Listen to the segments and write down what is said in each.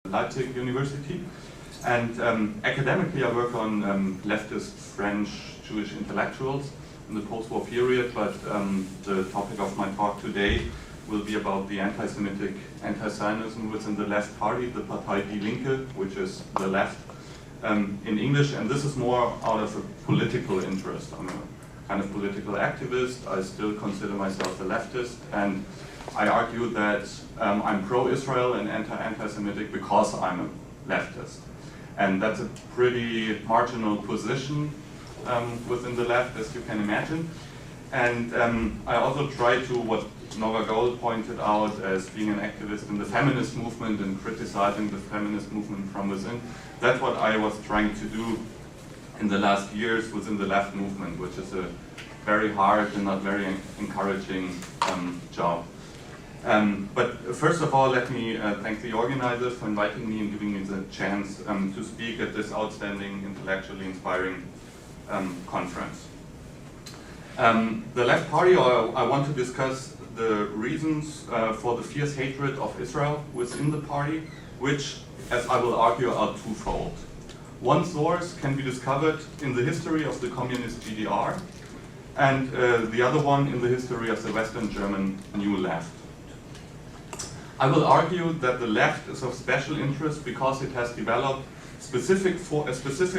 Leipzig University. And academically I work on leftist French Jewish intellectuals in the post-war period, but the topic of my talk today will be about the anti-Semitic, anti-Zionism within the left party, the Partei Die Linke, which is the left in English, and this is more out of a political interest. I'm a kind of political activist. I still consider myself a leftist, and I argue that I'm pro-Israel and anti-Semitic because I'm a leftist. And that's a pretty marginal position within the left, as you can imagine. And I also try to, what Nora Gold pointed out, as being an activist in the feminist movement and criticizing the feminist movement from within. That's what I was trying to do in the last years within the left movement, which is a very hard and not very encouraging job. But first of all, let me thank the organizers for inviting me and giving me the chance to speak at this outstanding, intellectually inspiring conference. The Left Party, I want to discuss the reasons for the fierce hatred of Israel within the party, which, as I will argue, are twofold. One source can be discovered in the history of the communist GDR, and the other one in the history of the Western German New Left. I will argue that the left is of special interest because it has developed a specific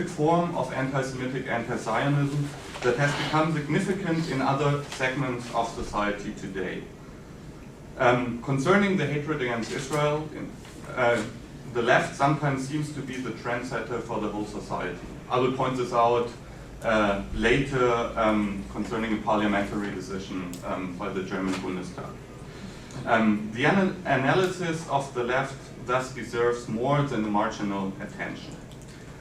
form of anti-Semitic, anti-Zionism that has become significant in other segments of society today. Concerning the hatred against Israel, the left sometimes seems to be the trendsetter for the whole society. I will point this out later concerning a parliamentary decision by the German Bundestag. The analysis of the left thus deserves more than a marginal attention.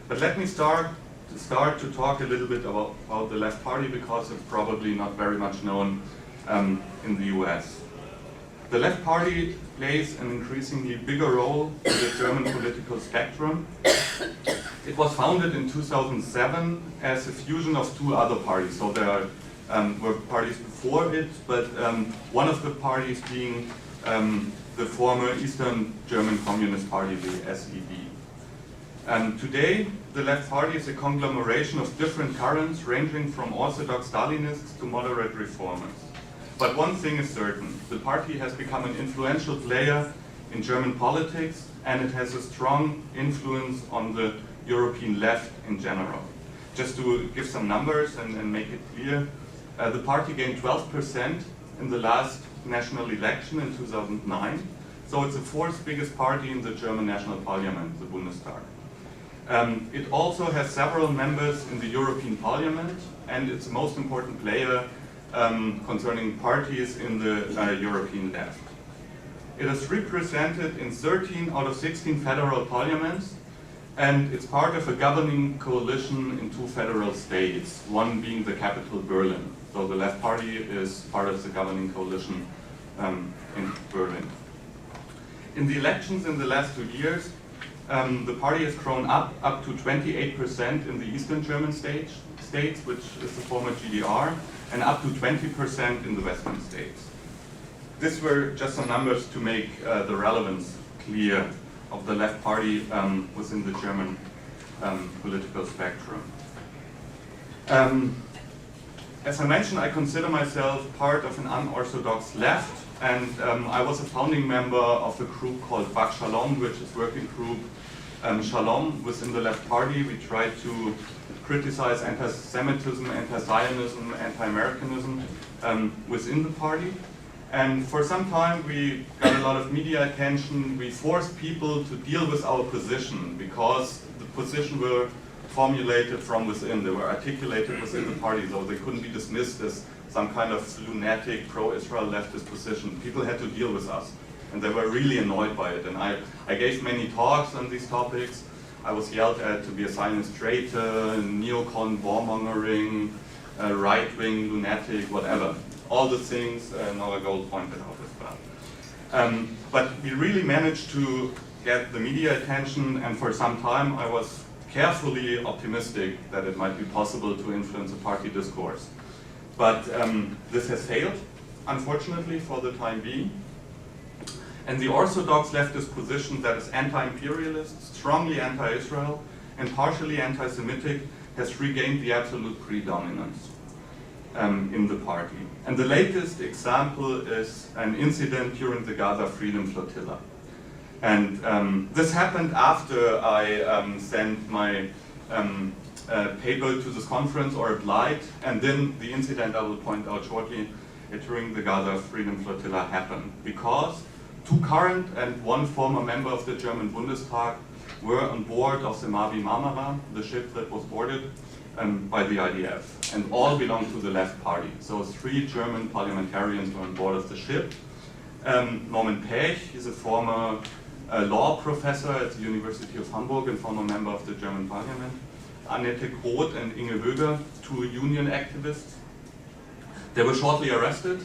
But let me start to talk a little bit about the left party, because it's probably not very much known in the US. The left party plays an increasingly bigger role in the German political spectrum. It was founded in 2007 as a fusion of two other parties. So there were parties before it, but one of the parties being the former Eastern German Communist Party, the SED. Today, the Left Party is a conglomeration of different currents ranging from orthodox Stalinists to moderate reformers. But one thing is certain, the party has become an influential player in German politics, and it has a strong influence on the European left in general. Just to give some numbers and make it clear, the party gained 12% in the last national election in 2009, so it's the fourth biggest party in the German national parliament, the Bundestag. It also has several members in the European Parliament, and it's the most important player concerning parties in the European left. It is represented in 13 out of 16 federal parliaments, and it's part of a governing coalition in two federal states, one being the capital, Berlin. So the Left Party is part of the governing coalition in Berlin. In the elections in the last 2 years, the party has grown up to 28% in the Eastern German states, which is the former GDR, and up to 20% in the Western states. These were just some numbers to make the relevance clear of the Left Party within the German political spectrum. As I mentioned, I consider myself part of an unorthodox left, and I was a founding member of a group called Bach Shalom, which is working group Shalom within the Left Party. We tried to criticize anti-Semitism, anti-Zionism, anti-Americanism within the party. And for some time we got a lot of media attention. We forced people to deal with our position because the position were formulated from within. They were articulated within the party, so they couldn't be dismissed as some kind of lunatic pro-Israel leftist position. People had to deal with us, and they were really annoyed by it. And I gave many talks on these topics. I was yelled at to be a Zionist traitor, neocon, warmongering, right-wing, lunatic, whatever. All the things Nora Gold pointed out as well. But we really managed to get the media attention, and for some time I was carefully optimistic that it might be possible to influence a party discourse. But this has failed, unfortunately, for the time being. And the orthodox leftist position that is anti-imperialist, strongly anti-Israel, and partially anti-Semitic has regained the absolute predominance in the party. And the latest example is an incident during the Gaza Freedom Flotilla. And this happened after I sent my paper to this conference or applied, and then the incident I will point out shortly during the Gaza Freedom Flotilla happened, because 2 current and 1 former member of the German Bundestag were on board of the Mavi Marmara, the ship that was boarded by the IDF, and all belonged to the left party. So 3 German parliamentarians were on board of the ship. Norman Pech, he's a former law professor at the University of Hamburg and former member of the German parliament. Annette Groth and Inge Wöger, 2 union activists. They were shortly arrested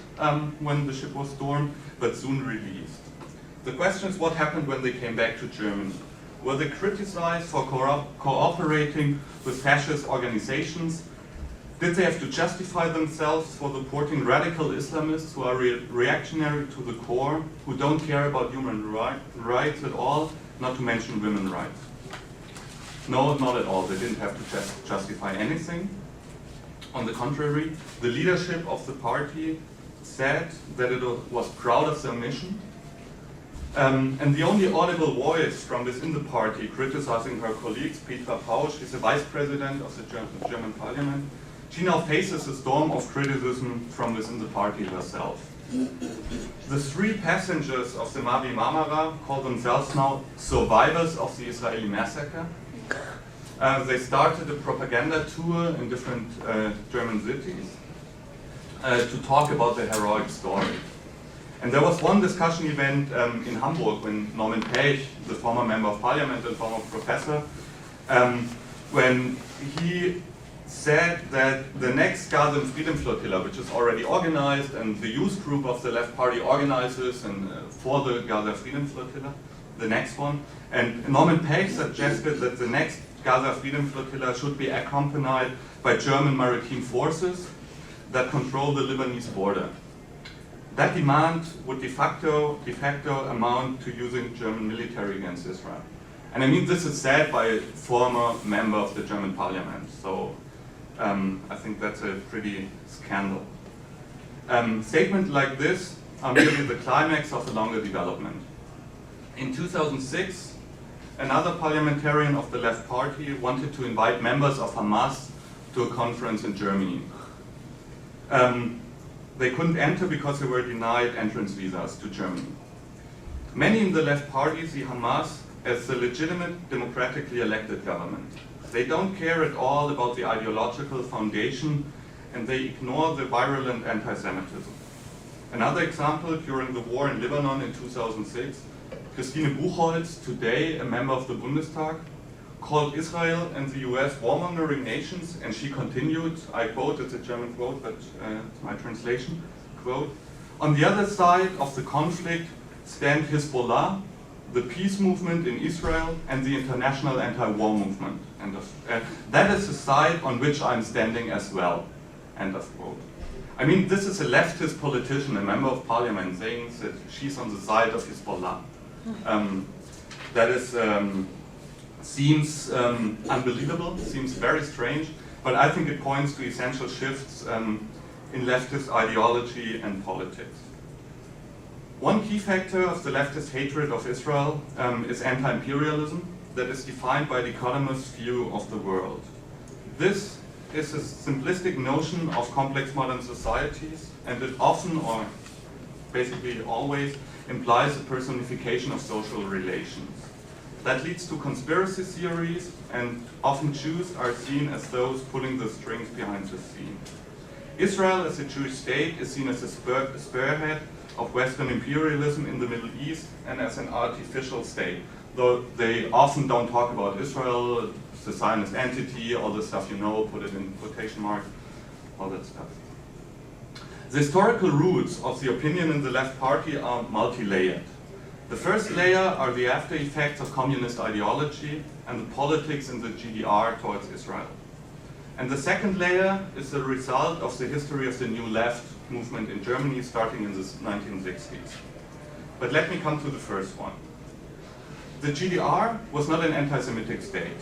when the ship was stormed, but soon released. The question is, what happened when they came back to Germany? Were they criticized for cooperating with fascist organizations? Did they have to justify themselves for supporting radical Islamists who are reactionary to the core, who don't care about human rights at all, not to mention women's rights? No, not at all. They didn't have to justify anything. On the contrary, the leadership of the party said that it was proud of their mission. And the only audible voice from within the party criticizing her colleagues, Petra Pausch, is the vice president of the German parliament. She now faces a storm of criticism from within the party herself. The 3 passengers of the Mavi Marmara call themselves now survivors of the Israeli massacre. They started a propaganda tour in different German cities to talk about the heroic story. And there was one discussion event in Hamburg when Norman Pech, the former member of parliament and former professor, when he said that the next Gaza Freedom Flotilla, which is already organized, and the youth group of the left party organizes and for the Gaza Freedom Flotilla, the next one, and Norman Pech suggested that the next Gaza Freedom Flotilla should be accompanied by German maritime forces that control the Lebanese border. That demand would de facto amount to using German military against Israel. And I mean, this is said by a former member of the German parliament, so I think that's a pretty scandal. Statements like this are merely the climax of a longer development. In 2006, another parliamentarian of the left party wanted to invite members of Hamas to a conference in Germany. They couldn't enter because they were denied entrance visas to Germany. Many in the left party see Hamas as the legitimate, democratically elected government. They don't care at all about the ideological foundation, and they ignore the virulent anti-Semitism. Another example, during the war in Lebanon in 2006, Christine Buchholz, today a member of the Bundestag, called Israel and the US warmongering nations, and she continued, I quote, it's a German quote, but it's my translation, quote, "On the other side of the conflict stand Hezbollah, the peace movement in Israel, and the international anti-war movement." End of, that is the side on which I'm standing as well, end of quote. I mean, this is a leftist politician, a member of parliament, saying that she's on the side of Hezbollah. That is, seems unbelievable, seems very strange, but I think it points to essential shifts in leftist ideology and politics. One key factor of the leftist hatred of Israel is anti-imperialism that is defined by the economist's view of the world. This is a simplistic notion of complex modern societies, and it often, or basically always, implies a personification of social relations. That leads to conspiracy theories, and often Jews are seen as those pulling the strings behind the scene. Israel as a Jewish state is seen as a spearhead of Western imperialism in the Middle East and as an artificial state, though they often don't talk about Israel, the Zionist entity, all the stuff you know, put it in quotation marks, all that stuff. The historical roots of the opinion in the left party are multi-layered. The first layer are the after effects of communist ideology and the politics in the GDR towards Israel. And the second layer is the result of the history of the New Left movement in Germany starting in the 1960s. But let me come to the first one. The GDR was not an anti-Semitic state.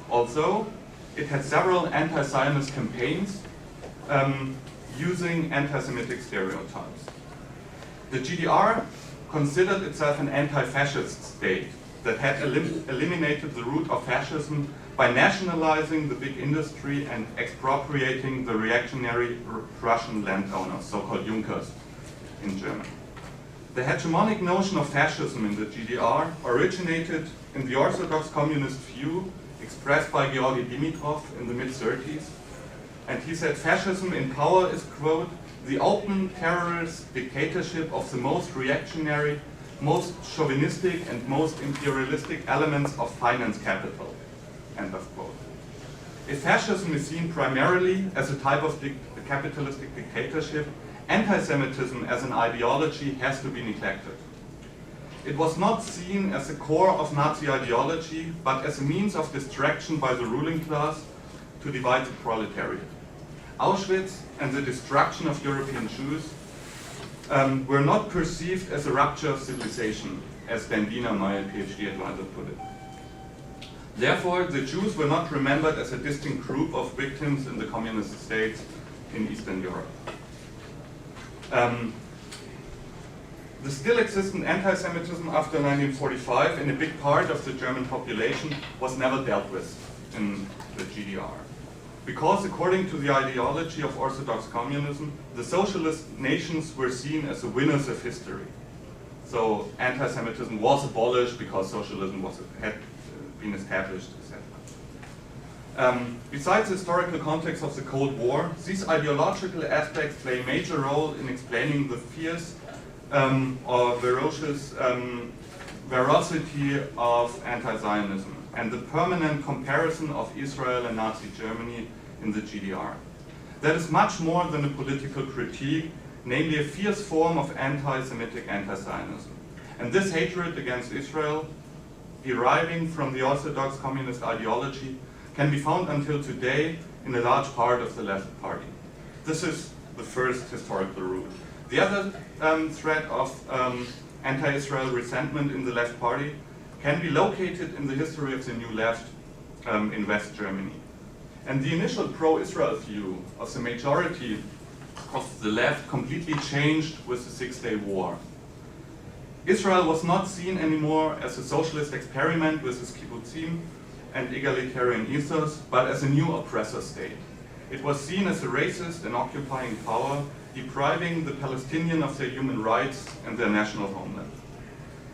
Although it had several anti-Zionist campaigns using anti-Semitic stereotypes. The GDR considered itself an anti-fascist state that had eliminated the root of fascism by nationalizing the big industry and expropriating the reactionary Russian landowners, so-called Junkers in German. The hegemonic notion of fascism in the GDR originated in the Orthodox communist view expressed by Georgy Dimitrov in the mid-30s. And he said fascism in power is, quote, the open terrorist dictatorship of the most reactionary, most chauvinistic and most imperialistic elements of finance capital, end of quote. If fascism is seen primarily as a type of capitalistic dictatorship, anti-Semitism as an ideology has to be neglected. It was not seen as the core of Nazi ideology, but as a means of distraction by the ruling class to divide the proletariat. Auschwitz and the destruction of European Jews were not perceived as a rupture of civilization, as Dan Diener, my PhD advisor, put it. Therefore, the Jews were not remembered as a distinct group of victims in the communist states in Eastern Europe. The still existent anti-Semitism after 1945 in a big part of the German population was never dealt with in the GDR. Because according to the ideology of Orthodox communism, the socialist nations were seen as the winners of history. So anti-Semitism was abolished because socialism had been established, etc. Besides the historical context of the Cold War, these ideological aspects play a major role in explaining the fierce or ferocious veracity of anti-Zionism and the permanent comparison of Israel and Nazi Germany in the GDR. That is much more than a political critique, namely a fierce form of anti-Semitic anti-Zionism. And this hatred against Israel, deriving from the Orthodox communist ideology, can be found until today in a large part of the left party. This is the first historical root. The other thread of anti-Israel resentment in the left party can be located in the history of the New Left in West Germany. And the initial pro-Israel view of the majority of the left completely changed with the Six-Day War. Israel was not seen anymore as a socialist experiment with its kibbutzim and egalitarian ethos, but as a new oppressor state. It was seen as a racist and occupying power, depriving the Palestinians of their human rights and their national homeland.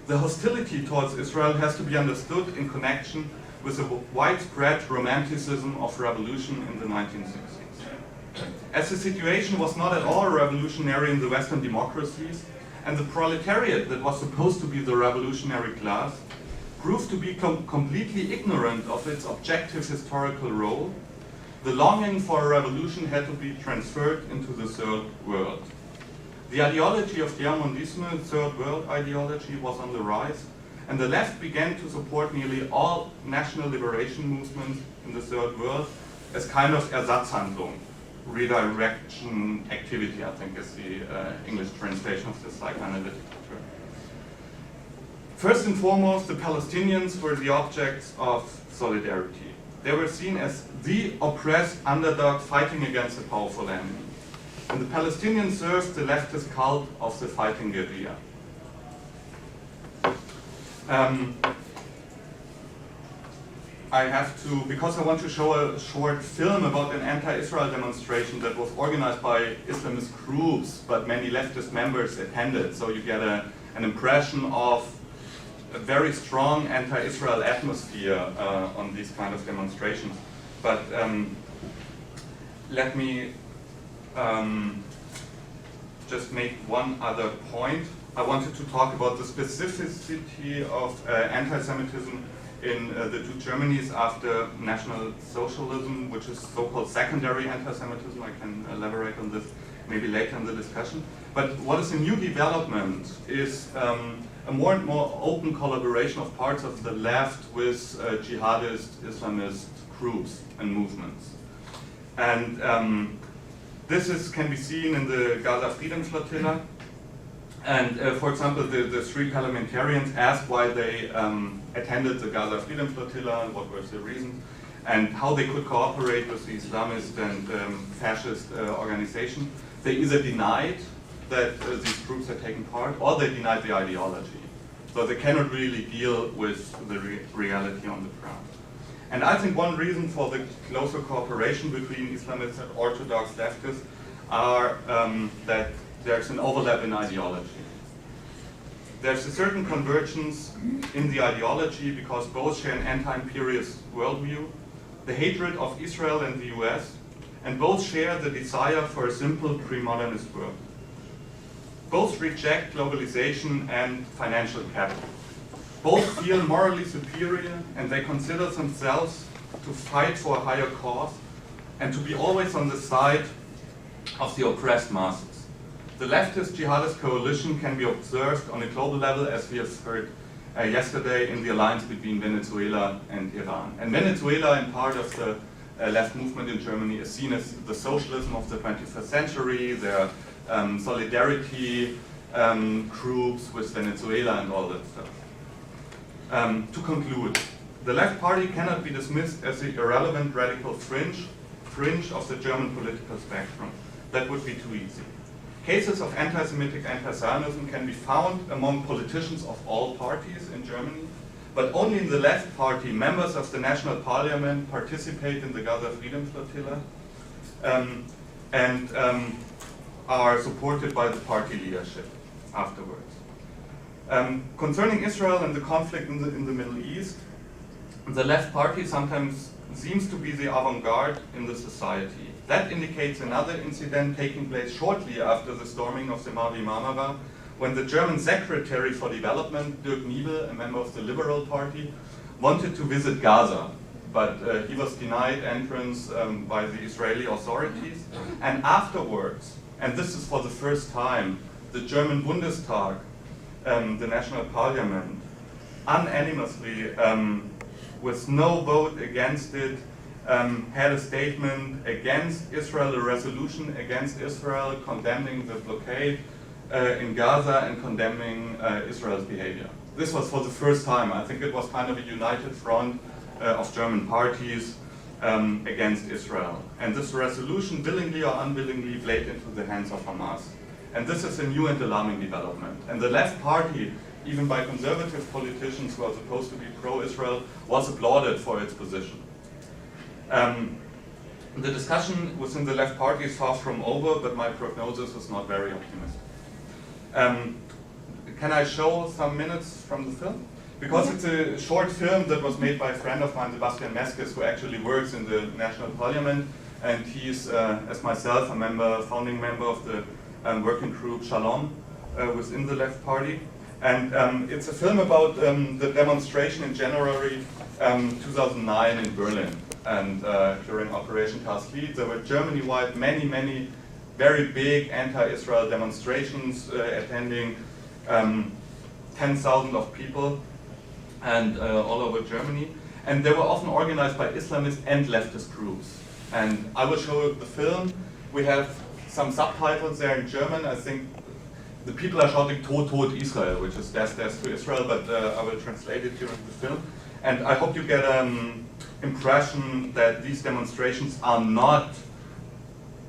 The hostility towards Israel has to be understood in connection with the widespread romanticism of revolution in the 1960s. As the situation was not at all revolutionary in the Western democracies, and the proletariat that was supposed to be the revolutionary class proved to be completely ignorant of its objective historical role, the longing for a revolution had to be transferred into the Third World. The ideology of Diamondisme, Third World ideology, was on the rise, and the left began to support nearly all national liberation movements in the Third World as kind of Ersatzhandlung, redirection activity, I think is the English translation of this psychoanalytic term. First and foremost, the Palestinians were the objects of solidarity. They were seen as the oppressed underdog fighting against a powerful enemy. And the Palestinians served the leftist cult of the fighting guerrilla. I have to, because I want to show a short film about an anti-Israel demonstration that was organized by Islamist groups, but many leftist members attended, so you get an impression of a very strong anti-Israel atmosphere on these kind of demonstrations. But let me just make one other point. I wanted to talk about the specificity of anti-Semitism in the two Germanys after National Socialism, which is so-called secondary anti-Semitism. I can elaborate on this maybe later in the discussion. But what is a new development is a more and more open collaboration of parts of the left with jihadist Islamist groups and movements. And this can be seen in the Gaza Freedom Flotilla, And for example, the three parliamentarians asked why they attended the Gaza Freedom Flotilla and what were the reasons, and how they could cooperate with the Islamist and fascist organization. They either denied that these groups had taken part, or they denied the ideology. So they cannot really deal with the reality on the ground. And I think one reason for the closer cooperation between Islamists and Orthodox leftists are that there's an overlap in ideology. There's a certain convergence in the ideology because both share an anti-imperialist worldview, the hatred of Israel and the US, and both share the desire for a simple pre-modernist world. Both reject globalization and financial capital. Both feel morally superior, and they consider themselves to fight for a higher cause and to be always on the side of the oppressed masses. The leftist jihadist coalition can be observed on a global level, as we have heard yesterday, in the alliance between Venezuela and Iran. And Venezuela, and part of the left movement in Germany, is seen as the socialism of the 21st century. There are solidarity groups with Venezuela and all that stuff. To conclude, the left party cannot be dismissed as the irrelevant radical fringe of the German political spectrum. That would be too easy. Cases of anti-Semitic anti-Zionism can be found among politicians of all parties in Germany, but only in the left party, members of the national parliament participate in the Gaza Freedom Flotilla and are supported by the party leadership afterwards. Concerning Israel and the conflict in the Middle East, the left party sometimes seems to be the avant-garde in the society. That indicates another incident taking place shortly after the storming of the Wadi Marmara, when the German Secretary for Development, Dirk Niebel, a member of the Liberal Party, wanted to visit Gaza, but he was denied entrance by the Israeli authorities. And afterwards, and this is for the first time, the German Bundestag, the national parliament, unanimously, with no vote against it, had a statement against Israel, a resolution against Israel, condemning the blockade in Gaza and condemning Israel's behavior. This was for the first time. I think it was kind of a united front of German parties against Israel. And this resolution, willingly or unwillingly, played into the hands of Hamas. And this is a new and alarming development. And the left party, even by conservative politicians who are supposed to be pro-Israel, was applauded for its position. The discussion within the left party is far from over, but my prognosis is not very optimistic. Can I show some minutes from the film? Because it's a short film that was made by a friend of mine, Sebastian Meskes, who actually works in the National Parliament, and he's, as myself, a founding member of the working group Shalom within the left party. And it's a film about the demonstration in January 2009 in Berlin. And during Operation Cast Lead, there were Germany-wide many very big anti-Israel demonstrations attending 10,000 of people and all over Germany. And they were often organized by Islamist and leftist groups. And I will show the film. We have some subtitles there in German. I think the people are shouting "Tod, Tod, Israel," which is death to Israel, but I will translate it during the film. And I hope you get an impression that these demonstrations are not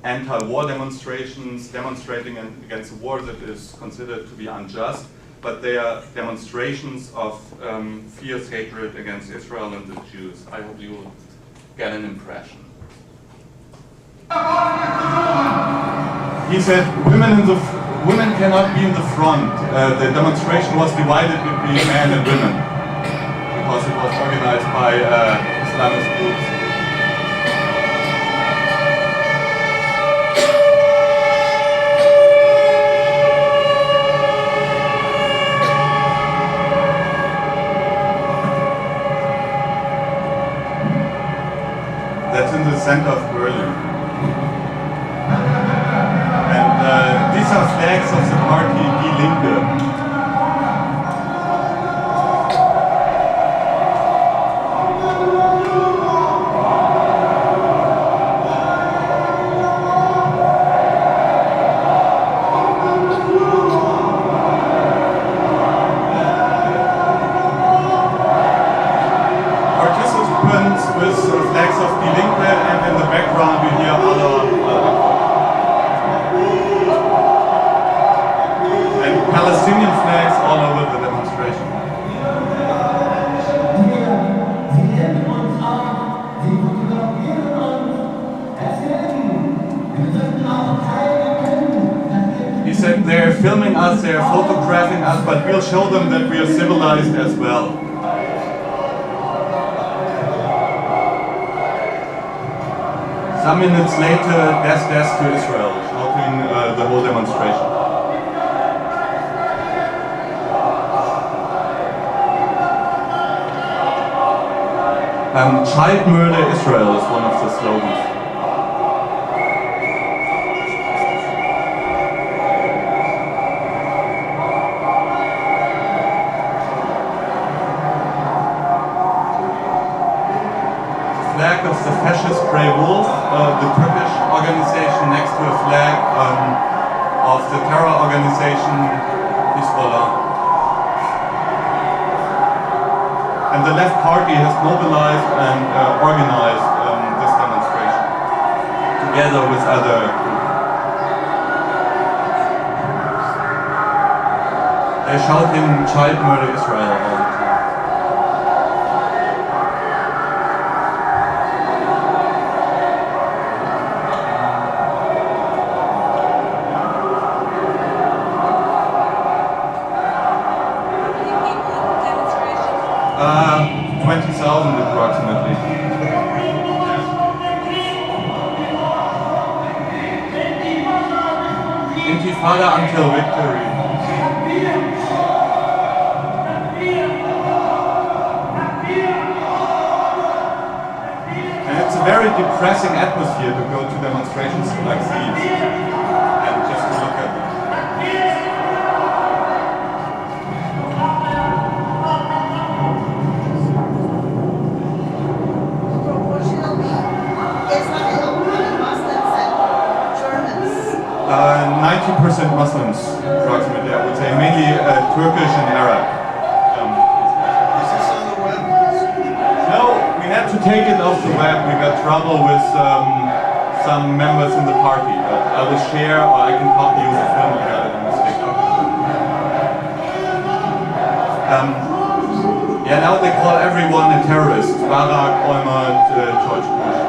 anti-war demonstrations demonstrating against a war that is considered to be unjust, but they are demonstrations of fierce hatred against Israel and the Jews. I hope you get an impression. He said, women cannot be in the front. The demonstration was divided between men and women because it was organized by Islamist groups. That's in the center of Berlin. And these are flags of the party Die Linke. students with flags of Die Linke, and in the background you hear other and Palestinian flags all over the demonstration. He said they're filming us, they're photographing us, but we'll show them that we are civilized as well. Some minutes later, death to Israel, shouting the whole demonstration. Child murder Israel is one of the slogans. Flag of the fascist Grey Wolf, the Turkish organization, next to a flag of the terror organization Hezbollah. And the left party has mobilized and organized this demonstration together with other groups. They're shouting child murder Israel all the time. Uh, 20,000 approximately. Intifada until victory. And it's a very depressing atmosphere to go to demonstrations like these and just to look at them. Uh, 90% Muslims, approximately, I would say, mainly Turkish and Arab. Is this on the web? No, we had to take it off the web. We got trouble with some members in the party. But I will share, or I can copy you the film if I had a mistake. Yeah, now they call everyone a terrorist. Barack, Olmert, George Bush.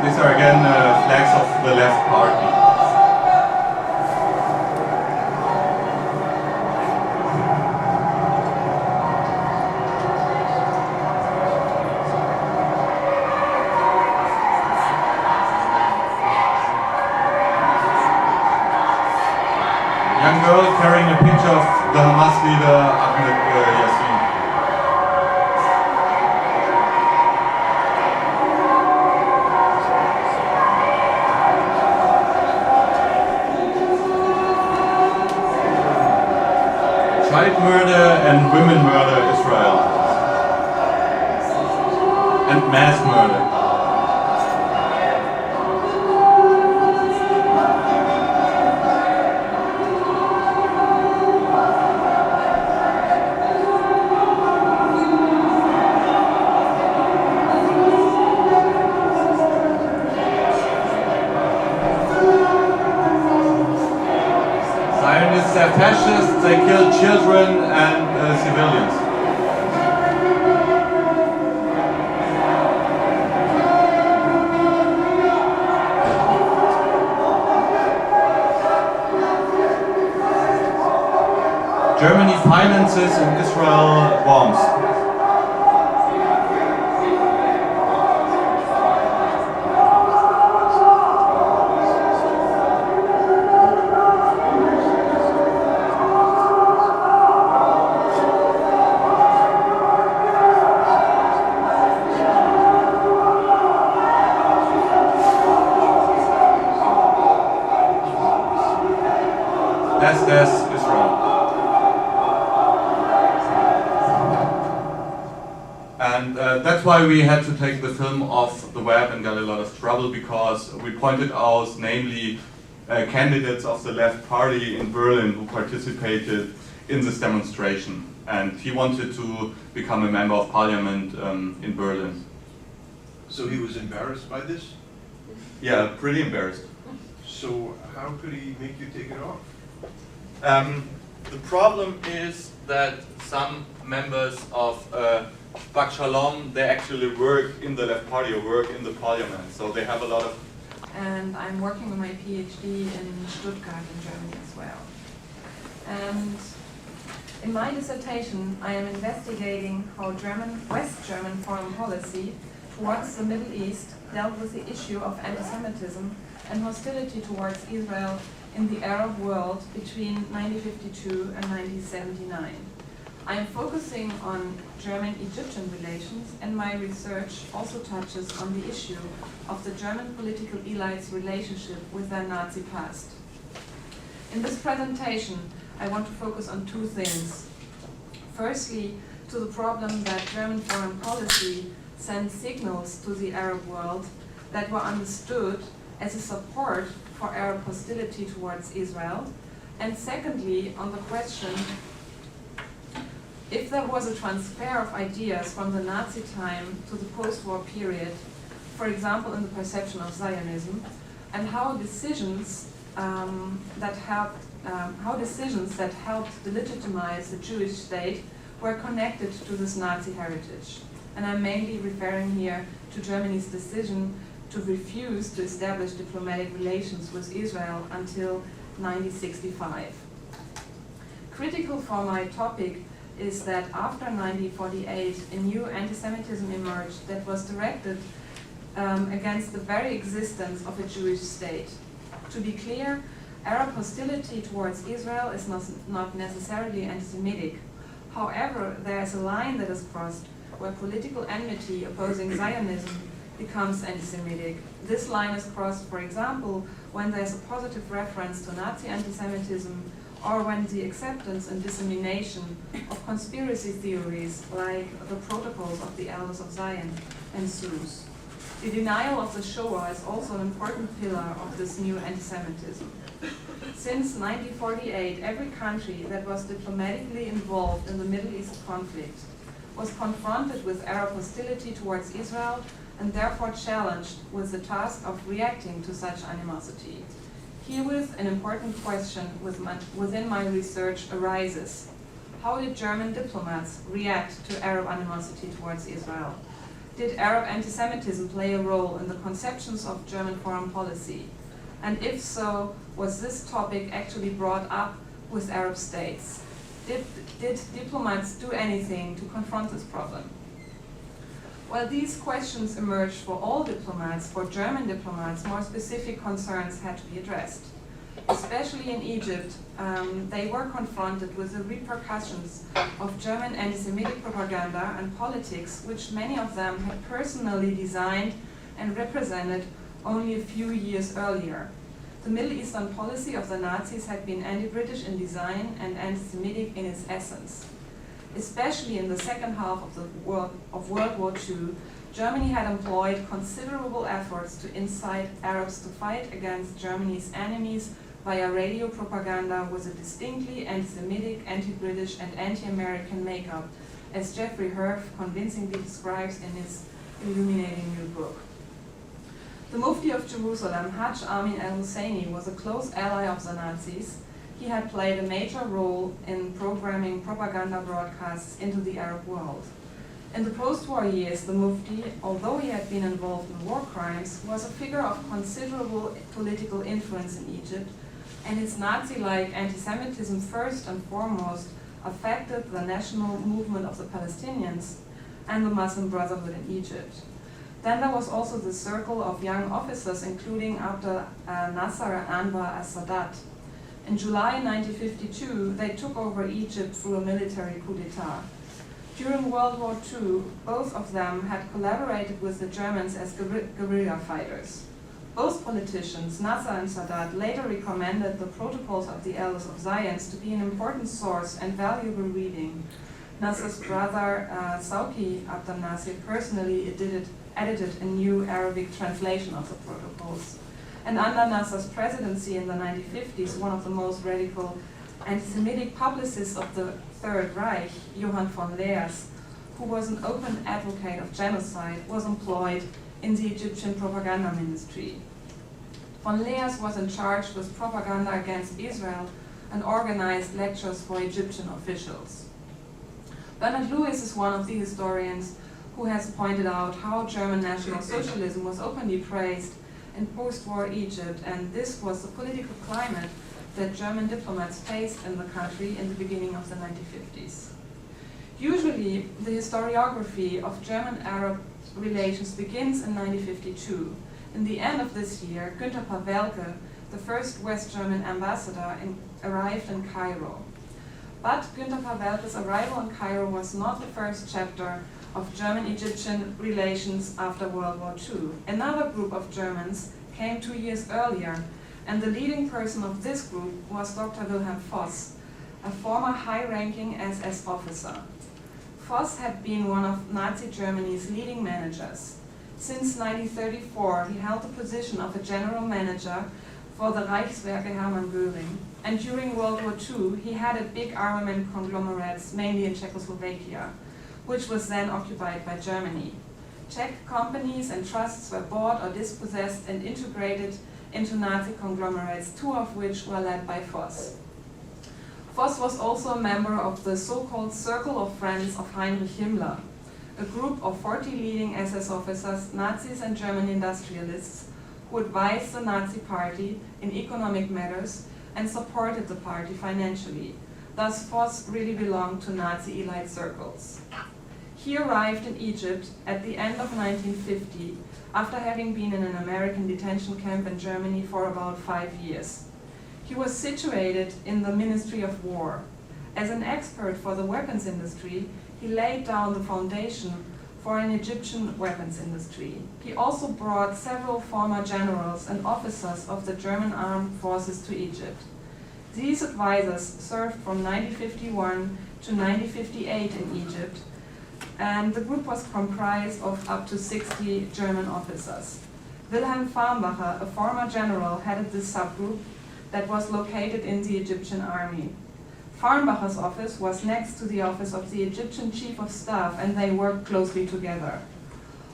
These are again flags of the left party. Young girl carrying a picture of the Hamas leader Ahmed Yassin. Child murder and women murder Israel. And mass murder. Zionists are fascists, they kill children and civilians. Germany finances and Israel bombs. as there's Israel. And that's why we had to take the film off the web and got a lot of trouble, because we pointed out, namely, candidates of the left party in Berlin who participated in this demonstration. And he wanted to become a member of parliament in Berlin. So he was embarrassed by this? Yeah, pretty embarrassed. So how could he make you take it off? The problem is that some members of Bak Shalom, they actually work in the left party or work in the parliament, so they have a lot of... And I'm working with my PhD in Stuttgart in Germany as well. And in my dissertation, I am investigating how West German foreign policy towards the Middle East dealt with the issue of anti-Semitism and hostility towards Israel in the Arab world between 1952 and 1979. I am focusing on German-Egyptian relations, and my research also touches on the issue of the German political elites' relationship with their Nazi past. In this presentation, I want to focus on two things. Firstly, to the problem that German foreign policy sent signals to the Arab world that were understood as a support for Arab hostility towards Israel. And secondly, on the question if there was a transfer of ideas from the Nazi time to the post-war period, for example in the perception of Zionism, and how decisions that helped delegitimize the Jewish state were connected to this Nazi heritage. And I'm mainly referring here to Germany's decision to refuse to establish diplomatic relations with Israel until 1965. Critical for my topic is that after 1948, a new anti-Semitism emerged that was directed against the very existence of a Jewish state. To be clear, Arab hostility towards Israel is not necessarily anti-Semitic. However, there is a line that is crossed where political enmity opposing Zionism becomes anti-Semitic. This line is crossed, for example, when there is a positive reference to Nazi anti-Semitism, or when the acceptance and dissemination of conspiracy theories like the Protocols of the Elders of Zion ensues. The denial of the Shoah is also an important pillar of this new anti-Semitism. Since 1948, every country that was diplomatically involved in the Middle East conflict was confronted with Arab hostility towards Israel and therefore challenged with the task of reacting to such animosity. Herewith, an important question within my research arises. How did German diplomats react to Arab animosity towards Israel? Did Arab anti-Semitism play a role in the conceptions of German foreign policy? And if so, was this topic actually brought up with Arab states? Did diplomats do anything to confront this problem? While these questions emerged for all diplomats, for German diplomats, more specific concerns had to be addressed. Especially in Egypt, they were confronted with the repercussions of German anti-Semitic propaganda and politics, which many of them had personally designed and represented only a few years earlier. The Middle Eastern policy of the Nazis had been anti-British in design and anti-Semitic in its essence. Especially in the second half of World War II, Germany had employed considerable efforts to incite Arabs to fight against Germany's enemies via radio propaganda with a distinctly anti-Semitic, anti-British, and anti-American makeup, as Jeffrey Herf convincingly describes in his illuminating new book. The Mufti of Jerusalem, Hajj Amin al-Husseini, was a close ally of the Nazis. He had played a major role in programming propaganda broadcasts into the Arab world. In the post-war years, the Mufti, although he had been involved in war crimes, was a figure of considerable political influence in Egypt, and his Nazi-like anti-Semitism first and foremost affected the national movement of the Palestinians and the Muslim Brotherhood in Egypt. Then there was also the circle of young officers, including Abdel Nasser and Anwar al-Sadat. In July 1952, they took over Egypt through a military coup d'etat. During World War II, both of them had collaborated with the Germans as guerrilla fighters. Both politicians, Nasser and Sadat, later recommended the Protocols of the Elders of Zions to be an important source and valuable reading. Nasser's brother Sauki Abdel Nasser personally edited a new Arabic translation of the Protocols. And under Nasser's presidency in the 1950s, one of the most radical anti-Semitic publicists of the Third Reich, Johann von Leers, who was an open advocate of genocide, was employed in the Egyptian propaganda ministry. Von Leers was in charge with propaganda against Israel and organized lectures for Egyptian officials. Bernard Lewis is one of the historians who has pointed out how German National Socialism was openly praised in post-war Egypt, and this was the political climate that German diplomats faced in the country in the beginning of the 1950s. Usually, the historiography of German-Arab relations begins in 1952. In the end of this year, Günter Pawelke, the first West German ambassador, arrived in Cairo. But Günter Pawelke's arrival in Cairo was not the first chapter of German-Egyptian relations after World War II. Another group of Germans came 2 years earlier, and the leading person of this group was Dr. Wilhelm Voss, a former high-ranking SS officer. Voss had been one of Nazi Germany's leading managers. Since 1934, he held the position of a general manager for the Reichswerke Hermann Göring, and during World War II, he headed big armament conglomerates, mainly in Czechoslovakia, which was then occupied by Germany. Czech companies and trusts were bought or dispossessed and integrated into Nazi conglomerates, 2 of which were led by Voss. Voss was also a member of the so-called Circle of Friends of Heinrich Himmler, a group of 40 leading SS officers, Nazis and German industrialists, who advised the Nazi party in economic matters and supported the party financially. Thus, Voss really belonged to Nazi elite circles. He arrived in Egypt at the end of 1950, after having been in an American detention camp in Germany for about 5 years. He was situated in the Ministry of War. As an expert for the weapons industry, he laid down the foundation for an Egyptian weapons industry. He also brought several former generals and officers of the German armed forces to Egypt. These advisors served from 1951 to 1958 in Egypt, and the group was comprised of up to 60 German officers. Wilhelm Farnbacher, a former general, headed this subgroup that was located in the Egyptian army. Farnbacher's office was next to the office of the Egyptian Chief of Staff, and they worked closely together.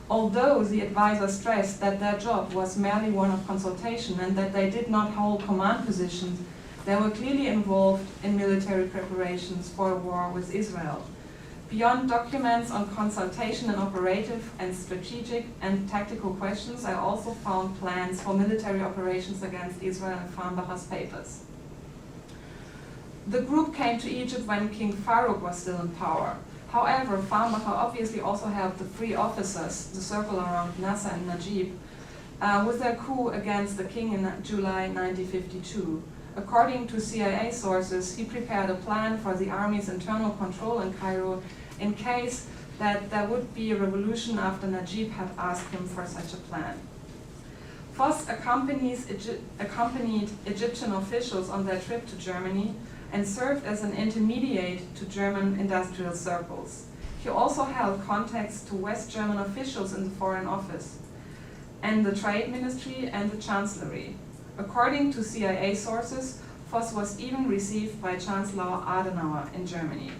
Although the advisors stressed that their job was merely one of consultation and that they did not hold command positions, they were clearly involved in military preparations for a war with Israel. Beyond documents on consultation and operative and strategic and tactical questions, I also found plans for military operations against Israel in Farnbacher's papers. The group came to Egypt when King Farouk was still in power. However, Farnbacher obviously also helped the Free Officers, the circle around Nasser and Najib, with their coup against the king in July 1952. According to CIA sources, he prepared a plan for the army's internal control in Cairo in case that there would be a revolution after Najib had asked him for such a plan. Voss accompanied Egyptian officials on their trip to Germany and served as an intermediate to German industrial circles. He also held contacts to West German officials in the Foreign Office, and the Trade Ministry and the Chancellery. According to CIA sources, Voss was even received by Chancellor Adenauer in Germany.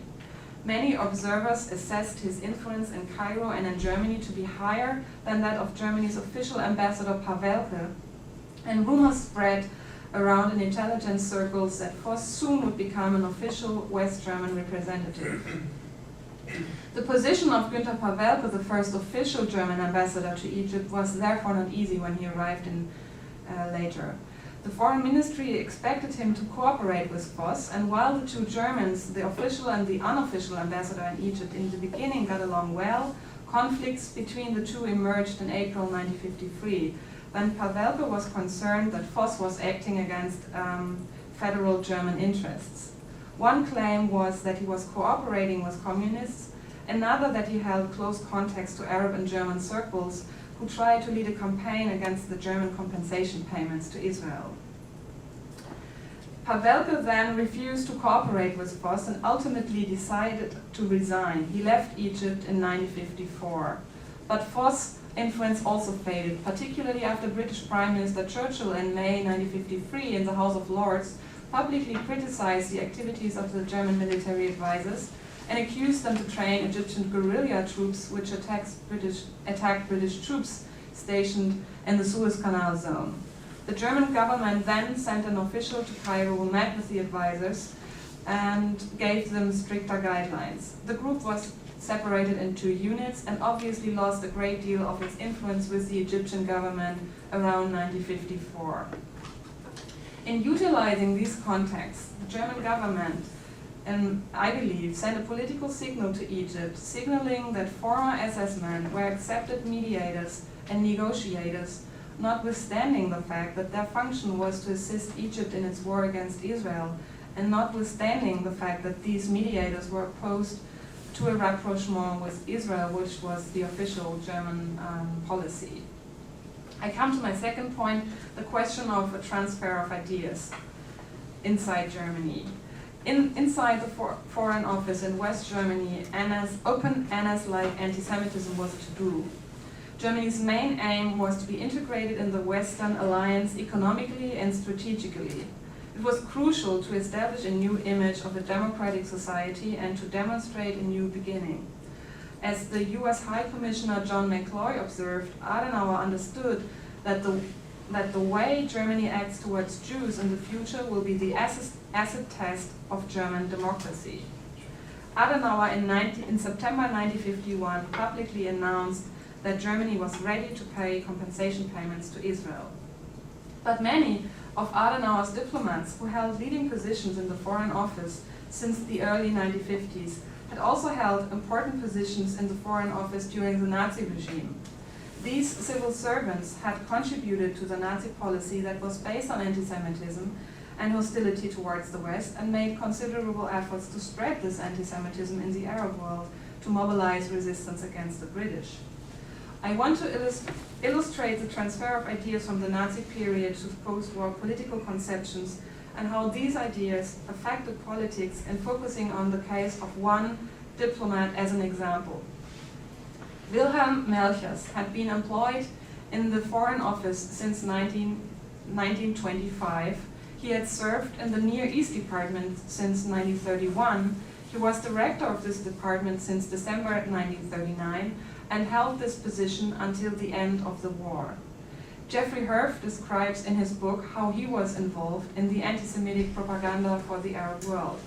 Many observers assessed his influence in Cairo and in Germany to be higher than that of Germany's official ambassador Pawelke, and rumors spread around in intelligence circles that Voss soon would become an official West German representative. The position of Günter Pawelke, the first official German ambassador to Egypt, was therefore not easy when he arrived in later. The Foreign Ministry expected him to cooperate with Voss, and while the two Germans, the official and the unofficial ambassador in Egypt, in the beginning got along well, conflicts between the two emerged in April 1953, when Pawelke was concerned that Voss was acting against federal German interests. One claim was that he was cooperating with communists, another that he held close contacts to Arab and German circles who tried to lead a campaign against the German compensation payments to Israel. Pawelke then refused to cooperate with Voss and ultimately decided to resign. He left Egypt in 1954. But Voss' influence also faded, particularly after British Prime Minister Churchill in May 1953 in the House of Lords publicly criticized the activities of the German military advisors and accused them to train Egyptian guerrilla troops which attacked British troops stationed in the Suez Canal zone. The German government then sent an official to Cairo who met with the advisors and gave them stricter guidelines. The group was separated in 2 units and obviously lost a great deal of its influence with the Egyptian government around 1954. In utilizing these contexts, the German government, I believe, sent a political signal to Egypt, signaling that former SS men were accepted mediators and negotiators, notwithstanding the fact that their function was to assist Egypt in its war against Israel, and notwithstanding the fact that these mediators were opposed to a rapprochement with Israel, which was the official German policy. I come to my second point, the question of a transfer of ideas inside Germany. Inside the Foreign Office in West Germany, open NS-like anti-Semitism was a taboo. Germany's main aim was to be integrated in the Western alliance economically and strategically. It was crucial to establish a new image of a democratic society and to demonstrate a new beginning. As the US High Commissioner John McCloy observed, Adenauer understood that the way Germany acts towards Jews in the future will be the acid test of German democracy. Adenauer in September 1951 publicly announced that Germany was ready to pay compensation payments to Israel. But many of Adenauer's diplomats who held leading positions in the Foreign Office since the early 1950s had also held important positions in the Foreign Office during the Nazi regime. These civil servants had contributed to the Nazi policy that was based on anti-Semitism and hostility towards the West and made considerable efforts to spread this anti-Semitism in the Arab world to mobilize resistance against the British. I want to illustrate the transfer of ideas from the Nazi period to post-war political conceptions and how these ideas affected politics, and focusing on the case of one diplomat as an example. Wilhelm Melchers had been employed in the Foreign Office since 1925. He had served in the Near East Department since 1931. He was director of this department since December 1939 and held this position until the end of the war. Jeffrey Herf describes in his book how he was involved in the anti-Semitic propaganda for the Arab world.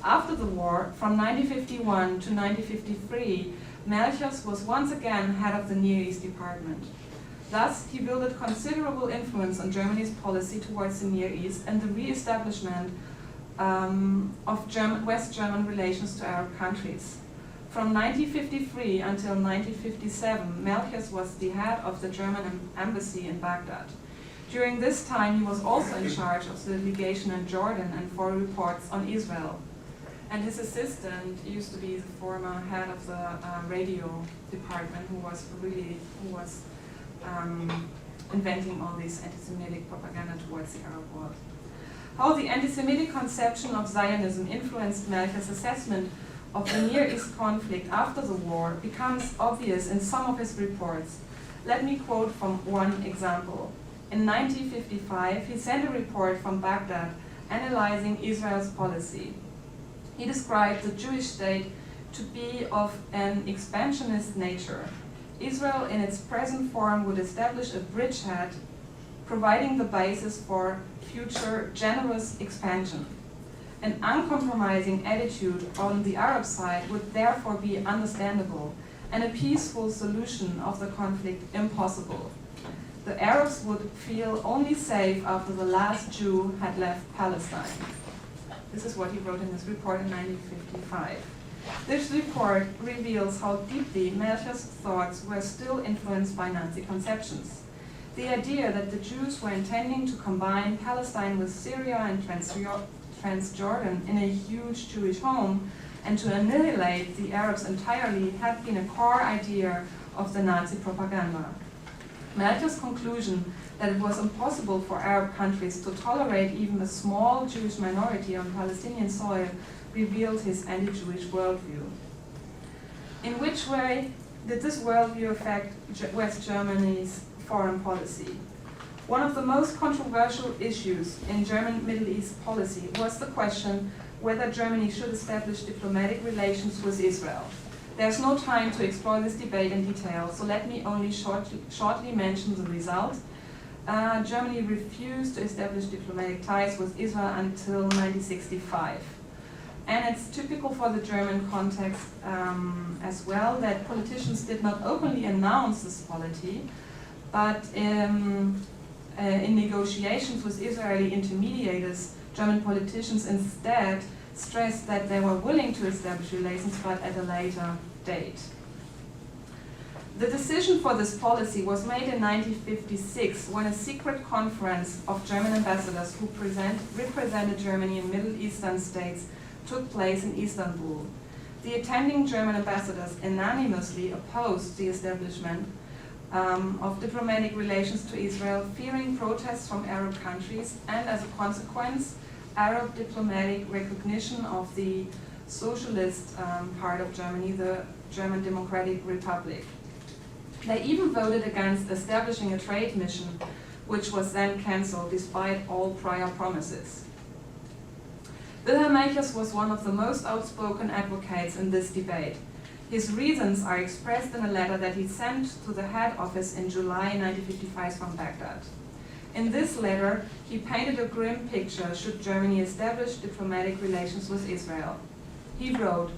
After the war, from 1951 to 1953, Melchers was once again head of the Near East Department. Thus, he wielded considerable influence on Germany's policy towards the Near East and the re-establishment of West German relations to Arab countries. From 1953 until 1957, Melchers was the head of the German embassy in Baghdad. During this time, he was also in charge of the legation in Jordan and for reports on Israel. And his assistant used to be the former head of the radio department, who was inventing all this anti-Semitic propaganda towards the Arab world. How the anti-Semitic conception of Zionism influenced Melchers' assessment of the Near East conflict after the war becomes obvious in some of his reports. Let me quote from one example. In 1955, he sent a report from Baghdad analyzing Israel's policy. He described the Jewish state to be of an expansionist nature. Israel in its present form would establish a bridgehead, providing the basis for future generous expansion. An uncompromising attitude on the Arab side would therefore be understandable, and a peaceful solution of the conflict impossible. The Arabs would feel only safe after the last Jew had left Palestine. This is what he wrote in his report in 1955. This report reveals how deeply Melchers' thoughts were still influenced by Nazi conceptions. The idea that the Jews were intending to combine Palestine with Syria and Transjordan in a huge Jewish home and to annihilate the Arabs entirely had been a core idea of the Nazi propaganda. Melcher's conclusion that it was impossible for Arab countries to tolerate even a small Jewish minority on Palestinian soil revealed his anti-Jewish worldview. In which way did this worldview affect West Germany's foreign policy? One of the most controversial issues in German Middle East policy was the question whether Germany should establish diplomatic relations with Israel. There's no time to explore this debate in detail, so let me only shortly mention the result. Germany refused to establish diplomatic ties with Israel until 1965. And it's typical for the German context as well that politicians did not openly announce this policy, but in negotiations with Israeli intermediaries, German politicians instead stressed that they were willing to establish relations, but at a later date. The decision for this policy was made in 1956 when a secret conference of German ambassadors who represented Germany in Middle Eastern states took place in Istanbul. The attending German ambassadors unanimously opposed the establishment of diplomatic relations to Israel, fearing protests from Arab countries and, as a consequence, Arab diplomatic recognition of the socialist part of Germany, the German Democratic Republic. They even voted against establishing a trade mission, which was then cancelled despite all prior promises. Wilhelm Melchers was one of the most outspoken advocates in this debate. His reasons are expressed in a letter that he sent to the head office in July 1955 from Baghdad. In this letter, he painted a grim picture should Germany establish diplomatic relations with Israel. He wrote,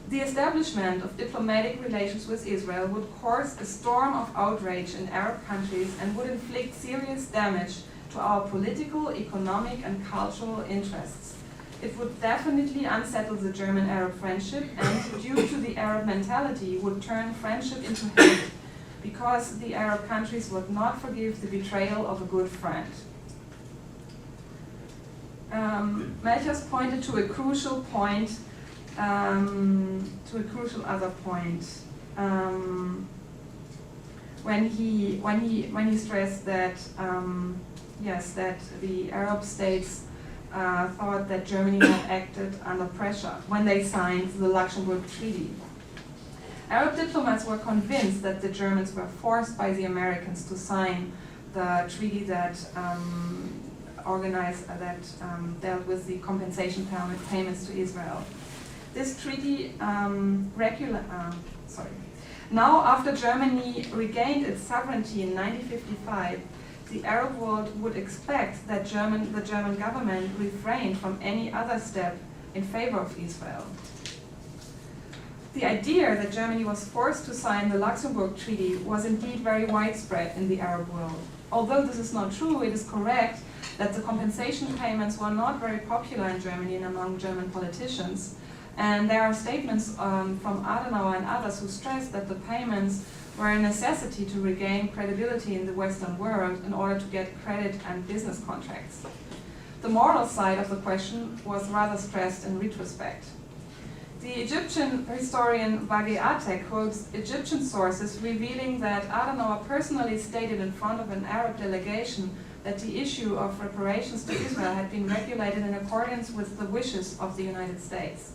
"The establishment of diplomatic relations with Israel would cause a storm of outrage in Arab countries and would inflict serious damage to our political, economic, and cultural interests. It would definitely unsettle the German-Arab friendship and, due to the Arab mentality, would turn friendship into hate, because the Arab countries would not forgive the betrayal of a good friend." Melchers pointed to a crucial point, other point, when he stressed that that the Arab states thought that Germany had acted under pressure when they signed the Luxembourg Treaty. Arab diplomats were convinced that the Germans were forced by the Americans to sign the treaty that dealt with the compensation payments to Israel. This treaty Now, after Germany regained its sovereignty in 1955, the Arab world would expect that the German government refrained from any other step in favor of Israel. The idea that Germany was forced to sign the Luxembourg Treaty was indeed very widespread in the Arab world. Although this is not true, it is correct that the compensation payments were not very popular in Germany and among German politicians. And there are statements from Adenauer and others who stressed that the payments were a necessity to regain credibility in the Western world in order to get credit and business contracts. The moral side of the question was rather stressed in retrospect. The Egyptian historian Wage Atek quotes Egyptian sources revealing that Adenauer personally stated in front of an Arab delegation that the issue of reparations to Israel had been regulated in accordance with the wishes of the United States.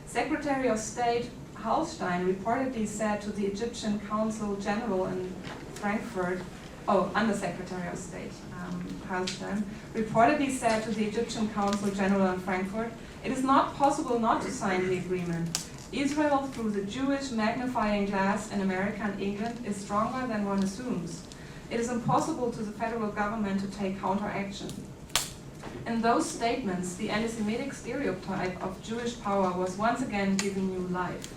Secretary of State Hallstein reportedly said to the Egyptian Consul General in Frankfurt, Undersecretary of State Hallstein, reportedly said to the Egyptian Consul General in Frankfurt, "It is not possible not to sign the agreement. Israel, through the Jewish magnifying glass in America and England, is stronger than one assumes. It is impossible to the federal government to take counteraction." In those statements, the anti-Semitic stereotype of Jewish power was once again given new life.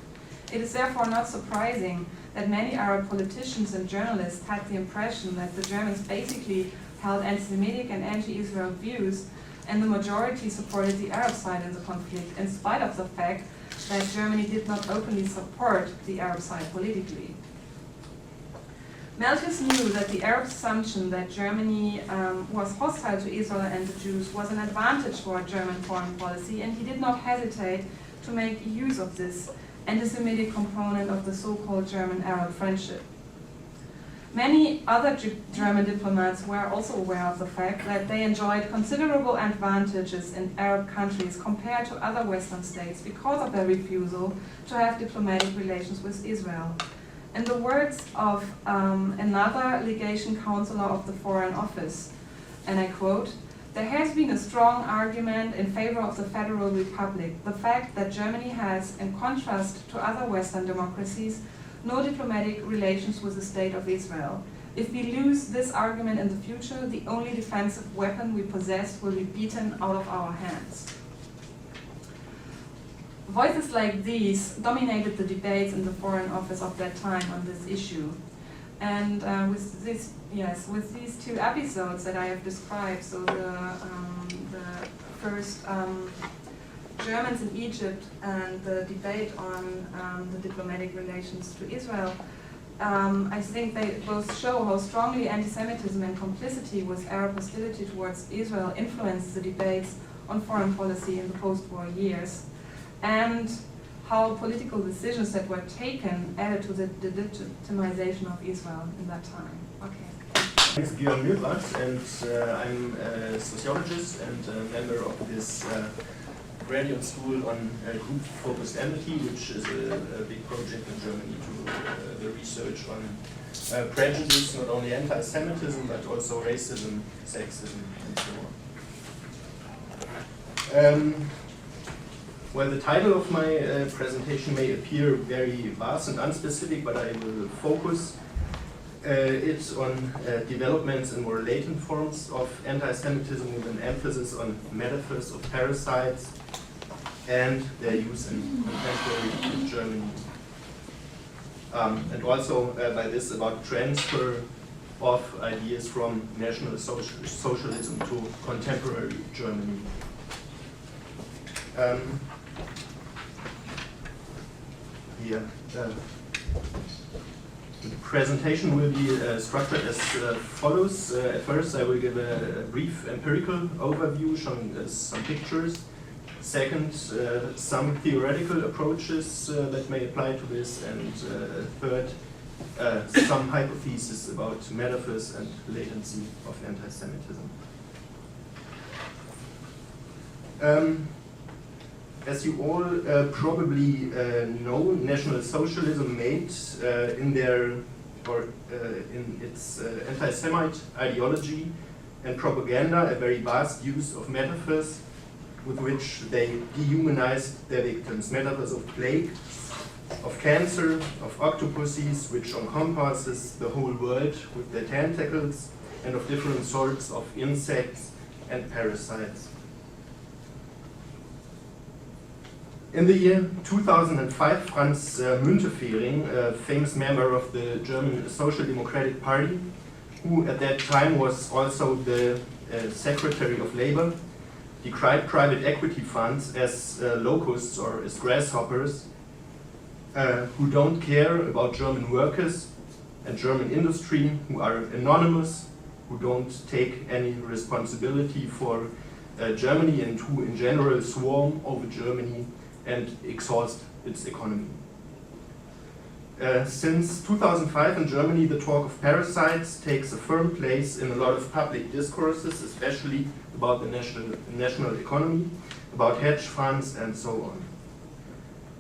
It is therefore not surprising that many Arab politicians and journalists had the impression that the Germans basically held anti-Semitic and anti-Israel views, and the majority supported the Arab side in the conflict, in spite of the fact that Germany did not openly support the Arab side politically. Melchers knew that the Arab assumption that Germany was hostile to Israel and the Jews was an advantage for German foreign policy, and he did not hesitate to make use of this anti-Semitic component of the so-called German-Arab friendship. Many other German diplomats were also aware of the fact that they enjoyed considerable advantages in Arab countries compared to other Western states because of their refusal to have diplomatic relations with Israel. In the words of another legation counselor of the Foreign Office, and I quote, "There has been a strong argument in favor of the Federal Republic, the fact that Germany has, in contrast to other Western democracies, no diplomatic relations with the State of Israel. If we lose this argument in the future, the only defensive weapon we possess will be beaten out of our hands." Voices like these dominated the debates in the Foreign Office of that time on this issue. And with these two episodes that I have described, so the first Germans in Egypt and the debate on the diplomatic relations to Israel, I think they both show how strongly anti-Semitism and complicity with Arab hostility towards Israel influenced the debates on foreign policy in the post-war years, and how political decisions that were taken added to the legitimization of Israel in that time. Okay. Thanks, Björn Milbart, and I'm a sociologist and a member of this graduate school on group-focused empathy, which is a big project in Germany to the research on prejudice, not only anti-Semitism, but also racism, sexism, and so on. Well, the title of my presentation may appear very vast and unspecific, but I will focus it on developments in more latent forms of anti-Semitism with an emphasis on metaphors of parasites and their use in contemporary Germany. And also by this about transfer of ideas from National Socialism to contemporary Germany. The presentation will be structured as follows. At first, I will give a brief empirical overview showing some pictures. Second, some theoretical approaches that may apply to this. And third, some hypotheses about metaphors and latency of anti-Semitism. As you all probably know, National Socialism made in its anti-Semite ideology and propaganda a very vast use of metaphors with which they dehumanized their victims. Metaphors of plague, of cancer, of octopuses, which encompasses the whole world with their tentacles, and of different sorts of insects and parasites. In the year 2005, Franz Müntefering, a famous member of the German Social Democratic Party, who at that time was also the Secretary of Labor, decried private equity funds as locusts or as grasshoppers who don't care about German workers and German industry, who are anonymous, who don't take any responsibility for Germany, and who in general swarm over Germany and exhaust its economy. Since 2005 in Germany, the talk of parasites takes a firm place in a lot of public discourses, especially about the national economy, about hedge funds, and so on.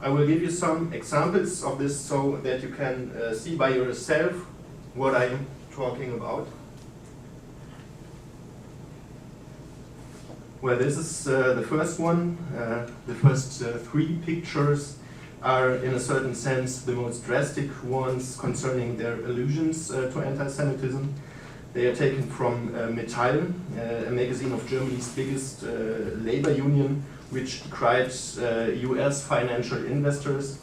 I will give you some examples of this so that you can see by yourself what I'm talking about. Well, this is the first one. The first three pictures are, in a certain sense, the most drastic ones concerning their allusions to anti-Semitism. They are taken from Metall, a magazine of Germany's biggest labor union, which decried US financial investors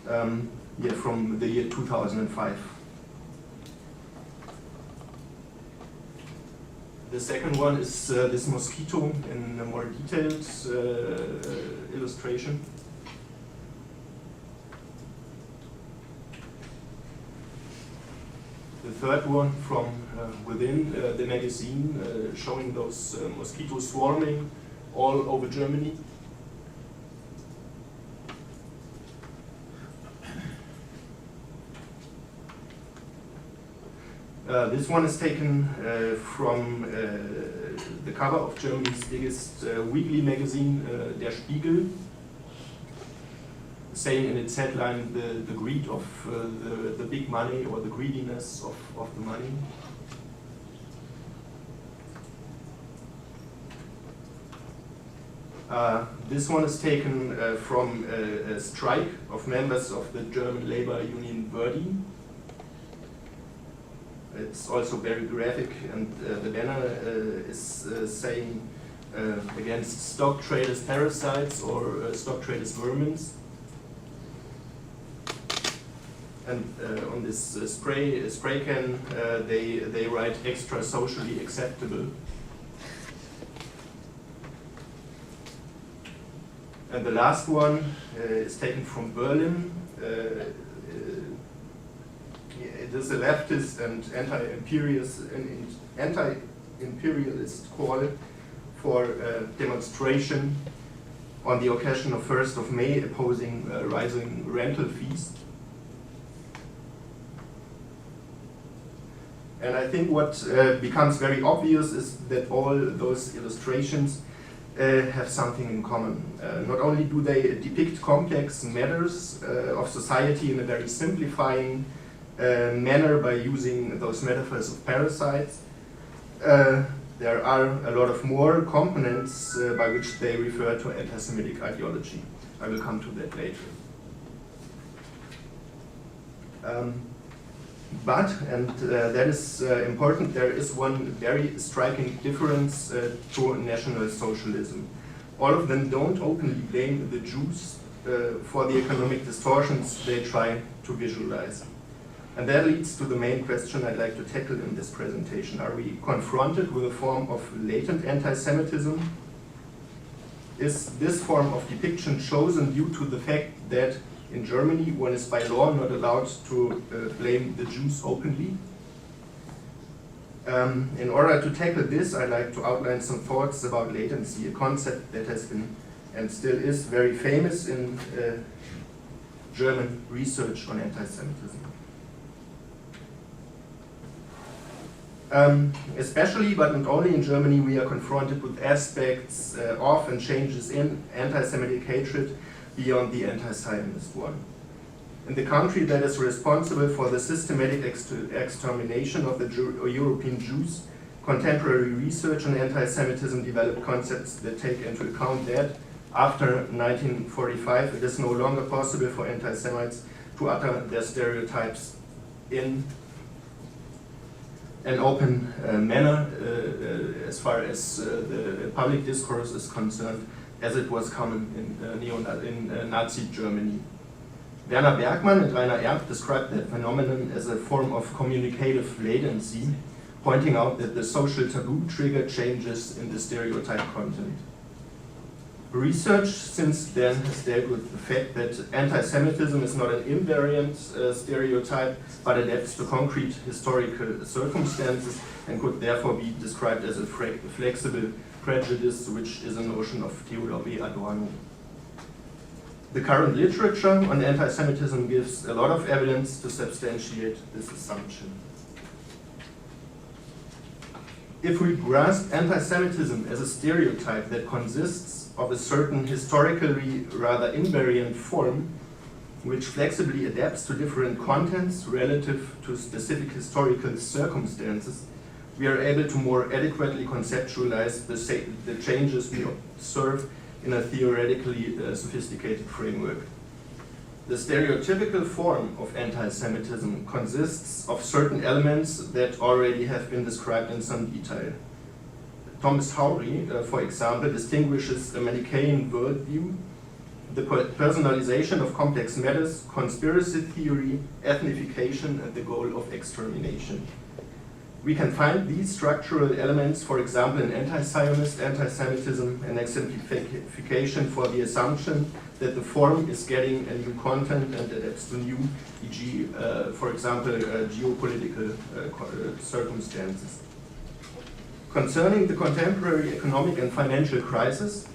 from the year 2005. The second one is this mosquito in a more detailed illustration. The third one from within the magazine, showing those mosquitoes swarming all over Germany. This one is taken from the cover of Germany's biggest weekly magazine, Der Spiegel, saying in its headline the greed of the big money, or the greediness of the money. This one is taken from a strike of members of the German labor union Verdi. It's also very graphic, and the banner is saying against stock traders' parasites, or stock traders' vermins. And on this spray can, they write extra socially acceptable. And the last one is taken from Berlin. It is a leftist and anti-imperialist call for a demonstration on the occasion of 1st of May opposing rising rental fees. And I think what becomes very obvious is that all those illustrations have something in common. Not only do they depict complex matters of society in a very simplifying manner by using those metaphors of parasites, there are a lot of more components by which they refer to anti-Semitic ideology. I will come to that later. But, and that is important, there is one very striking difference to National Socialism. All of them don't openly blame the Jews for the economic distortions they try to visualize. And that leads to the main question I'd like to tackle in this presentation. Are we confronted with a form of latent anti-Semitism? Is this form of depiction chosen due to the fact that in Germany one is by law not allowed to blame the Jews openly? In order to tackle this, I'd like to outline some thoughts about latency, a concept that has been and still is very famous in German research on anti-Semitism. Especially, but not only in Germany, we are confronted with aspects of and changes in anti-Semitic hatred beyond the anti-Zionist one. In the country that is responsible for the systematic extermination of the European Jews, contemporary research on anti-Semitism developed concepts that take into account that after 1945 it is no longer possible for anti-Semites to utter their stereotypes in an open manner as far as the public discourse is concerned, as it was common in Nazi Germany. Werner Bergmann and Rainer Erb described that phenomenon as a form of communicative latency, pointing out that the social taboo triggered changes in the stereotype content. Research since then has dealt with the fact that anti-Semitism is not an invariant stereotype, but adapts to concrete historical circumstances and could therefore be described as a flexible prejudice, which is a notion of Theodor W. Adorno. The current literature on anti-Semitism gives a lot of evidence to substantiate this assumption. If we grasp anti-Semitism as a stereotype that consists of a certain historically rather invariant form, which flexibly adapts to different contents relative to specific historical circumstances, we are able to more adequately conceptualize the changes we observe in a theoretically sophisticated framework. The stereotypical form of anti-Semitism consists of certain elements that already have been described in some detail. Thomas Howry, for example, distinguishes a Manichaean worldview, the personalization of complex matters, conspiracy theory, ethnification, and the goal of extermination. We can find these structural elements, for example, in anti-Zionist anti-Semitism, an exemplification for the assumption that the form is getting a new content and adapts to new, e.g., for example, geopolitical circumstances. Concerning the contemporary economic and financial crisis,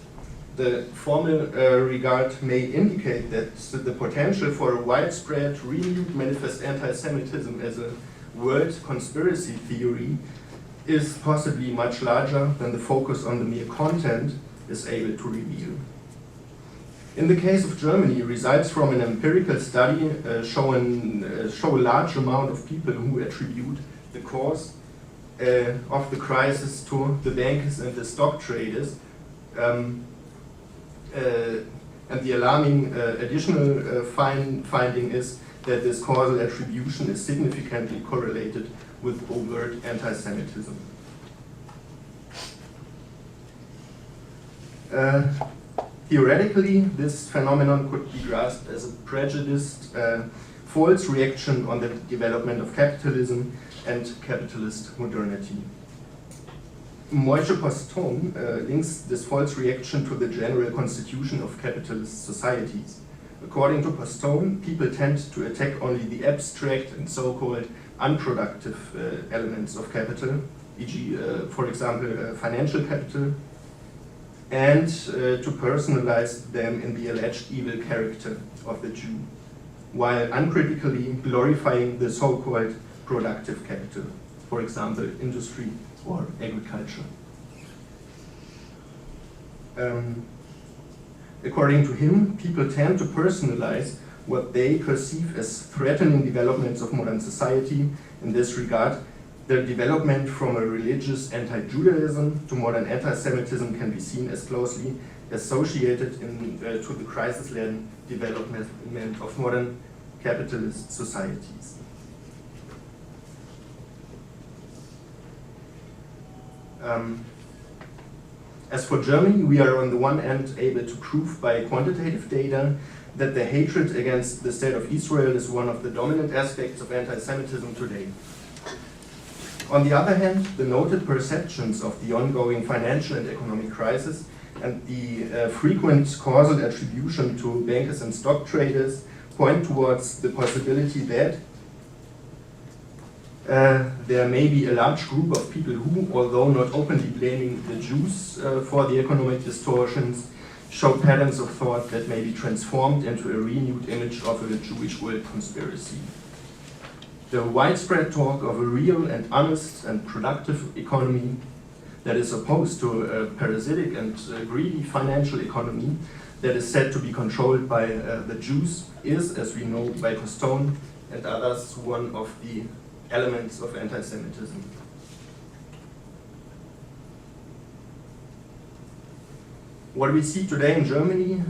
the formal regard may indicate that the potential for a widespread, renewed manifest anti-Semitism as a world conspiracy theory is possibly much larger than the focus on the mere content is able to reveal. In the case of Germany, results from an empirical study show a large amount of people who attribute the cause of the crisis to the bankers and the stock traders. And the alarming additional finding is that this causal attribution is significantly correlated with overt anti-Semitism. Theoretically, this phenomenon could be grasped as a prejudiced, false reaction on the development of capitalism and capitalist modernity. Moishe Postone links this false reaction to the general constitution of capitalist societies. According to Postone, people tend to attack only the abstract and so-called unproductive elements of capital, e.g., for example, financial capital, and to personalize them in the alleged evil character of the Jew, while uncritically glorifying the so-called productive capital, for example, industry or agriculture. According to him, people tend to personalize what they perceive as threatening developments of modern society. In this regard, the development from a religious anti-Judaism to modern anti-Semitism can be seen as closely associated to the crisis-laden development of modern capitalist societies. As for Germany, we are on the one hand able to prove by quantitative data that the hatred against the state of Israel is one of the dominant aspects of anti-Semitism today. On the other hand, the noted perceptions of the ongoing financial and economic crisis and the frequent causal attribution to bankers and stock traders point towards the possibility that there may be a large group of people who, although not openly blaming the Jews for the economic distortions, show patterns of thought that may be transformed into a renewed image of a Jewish world conspiracy. The widespread talk of a real and honest and productive economy that is opposed to a parasitic and greedy financial economy that is said to be controlled by the Jews is, as we know by Postone and others, one of the elements of anti-Semitism. What we see today in Germany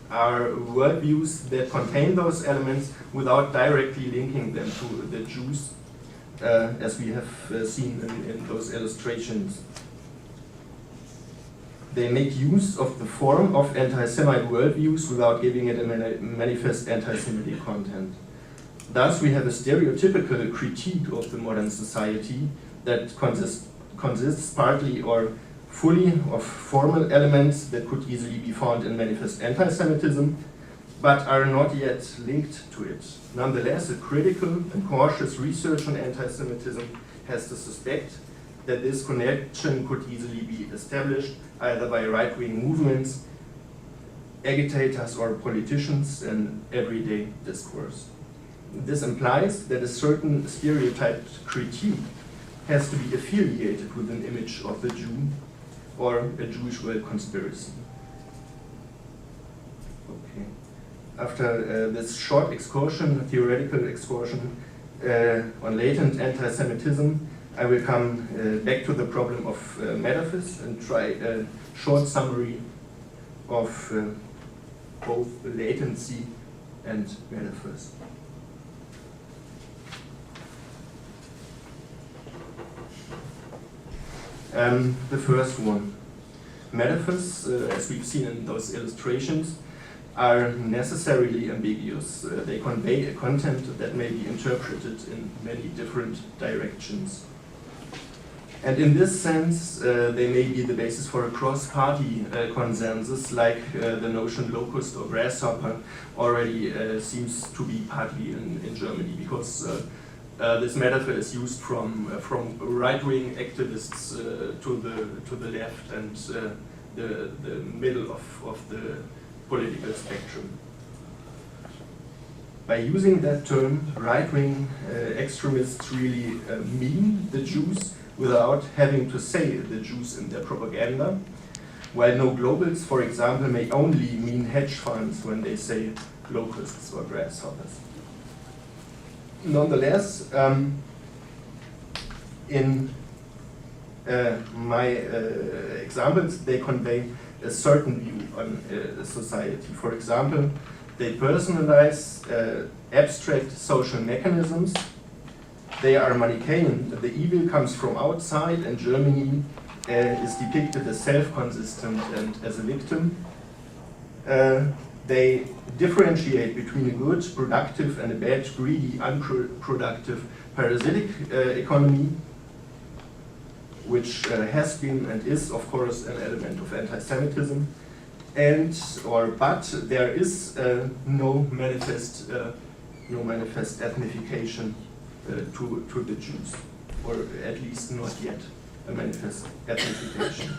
are worldviews that contain those elements without directly linking them to the Jews, as we have seen in those illustrations. They make use of the form of anti-Semite worldviews without giving it a manifest anti-Semitic content. Thus, we have a stereotypical critique of the modern society that consists partly or fully of formal elements that could easily be found in manifest anti-Semitism, but are not yet linked to it. Nonetheless, a critical and cautious research on anti-Semitism has to suspect that this connection could easily be established either by right-wing movements, agitators, or politicians in everyday discourse. This implies that a certain stereotyped critique has to be affiliated with an image of the Jew or a Jewish world conspiracy. Okay. After this short excursion, theoretical excursion on latent anti-Semitism, I will come back to the problem of metaphys and try a short summary of both latency and metaphys. The first one. Metaphors, as we've seen in those illustrations, are necessarily ambiguous. They convey a content that may be interpreted in many different directions. And in this sense, they may be the basis for a cross-party consensus, like the notion locust or grasshopper already seems to be partly in Germany, because this metaphor is used from right-wing activists to the left and the middle of the political spectrum. by using that term, right-wing extremists really mean the Jews without having to say the Jews in their propaganda, while no globals, for example, may only mean hedge funds when they say locusts or grasshoppers. Nonetheless, in my examples, they convey a certain view on society. For example, they personalize abstract social mechanisms. They are Manichaean. The evil comes from outside, and Germany is depicted as self-consistent and as a victim. They differentiate between a good, productive, and a bad, greedy, unproductive, parasitic economy, which has been and is, of course, an element of anti-Semitism. But there is no manifest ethnification to the Jews, or at least not yet a manifest ethnification.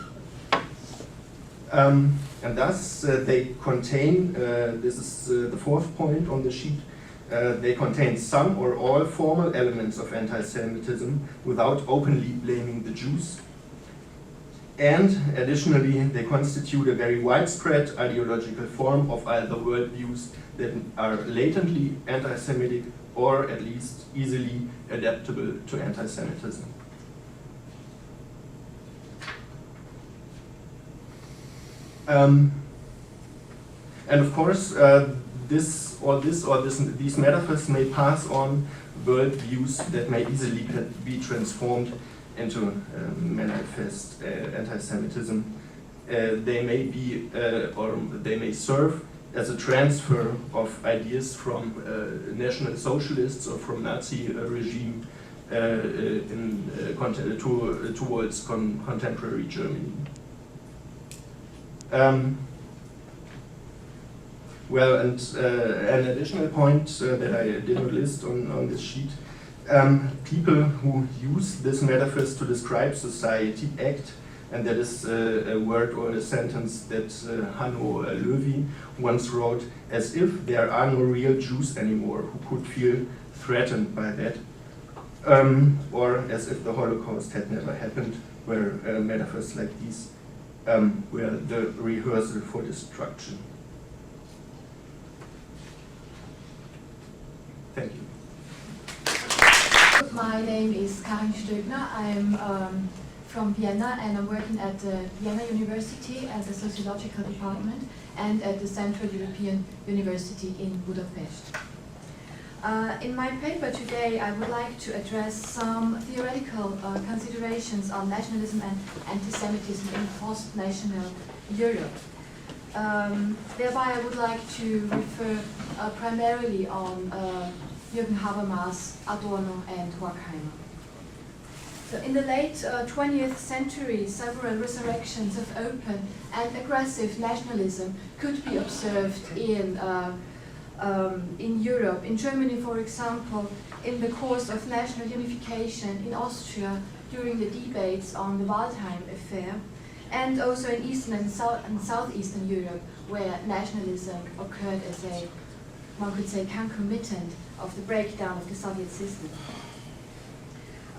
And thus they contain, this is the fourth point on the sheet, they contain some or all formal elements of anti-Semitism without openly blaming the Jews. And additionally, they constitute a very widespread ideological form of either worldviews that are latently anti-Semitic or at least easily adaptable to anti-Semitism. And of course, these metaphors may pass on worldviews that may easily be transformed into manifest anti-Semitism. They may be, or they may serve as a transfer of ideas from National Socialists or from Nazi regime towards contemporary Germany. Well, and an additional point that I did not list on this sheet, people who use these metaphors to describe society act, and that is a word or a sentence that Hanno Löwy once wrote, as if there are no real Jews anymore who could feel threatened by that, or as if the Holocaust had never happened, where metaphors like these were the rehearsal for destruction. Thank you. My name is Karin Stöckner. I'm from Vienna, and I'm working at the Vienna University as a sociological department and at the Central European University in Budapest. In my paper today, I would like to address some theoretical considerations on nationalism and anti-Semitism in post-national Europe. Thereby, I would like to refer primarily on Jürgen Habermas, Adorno, and Horkheimer. So in the late 20th century, several resurrections of open and aggressive nationalism could be observed in Europe. In Germany, for example, in the course of national unification, in Austria during the debates on the Waldheim affair, and also in Eastern and Southeastern Europe, where nationalism occurred as a, one could say, concomitant of the breakdown of the Soviet system.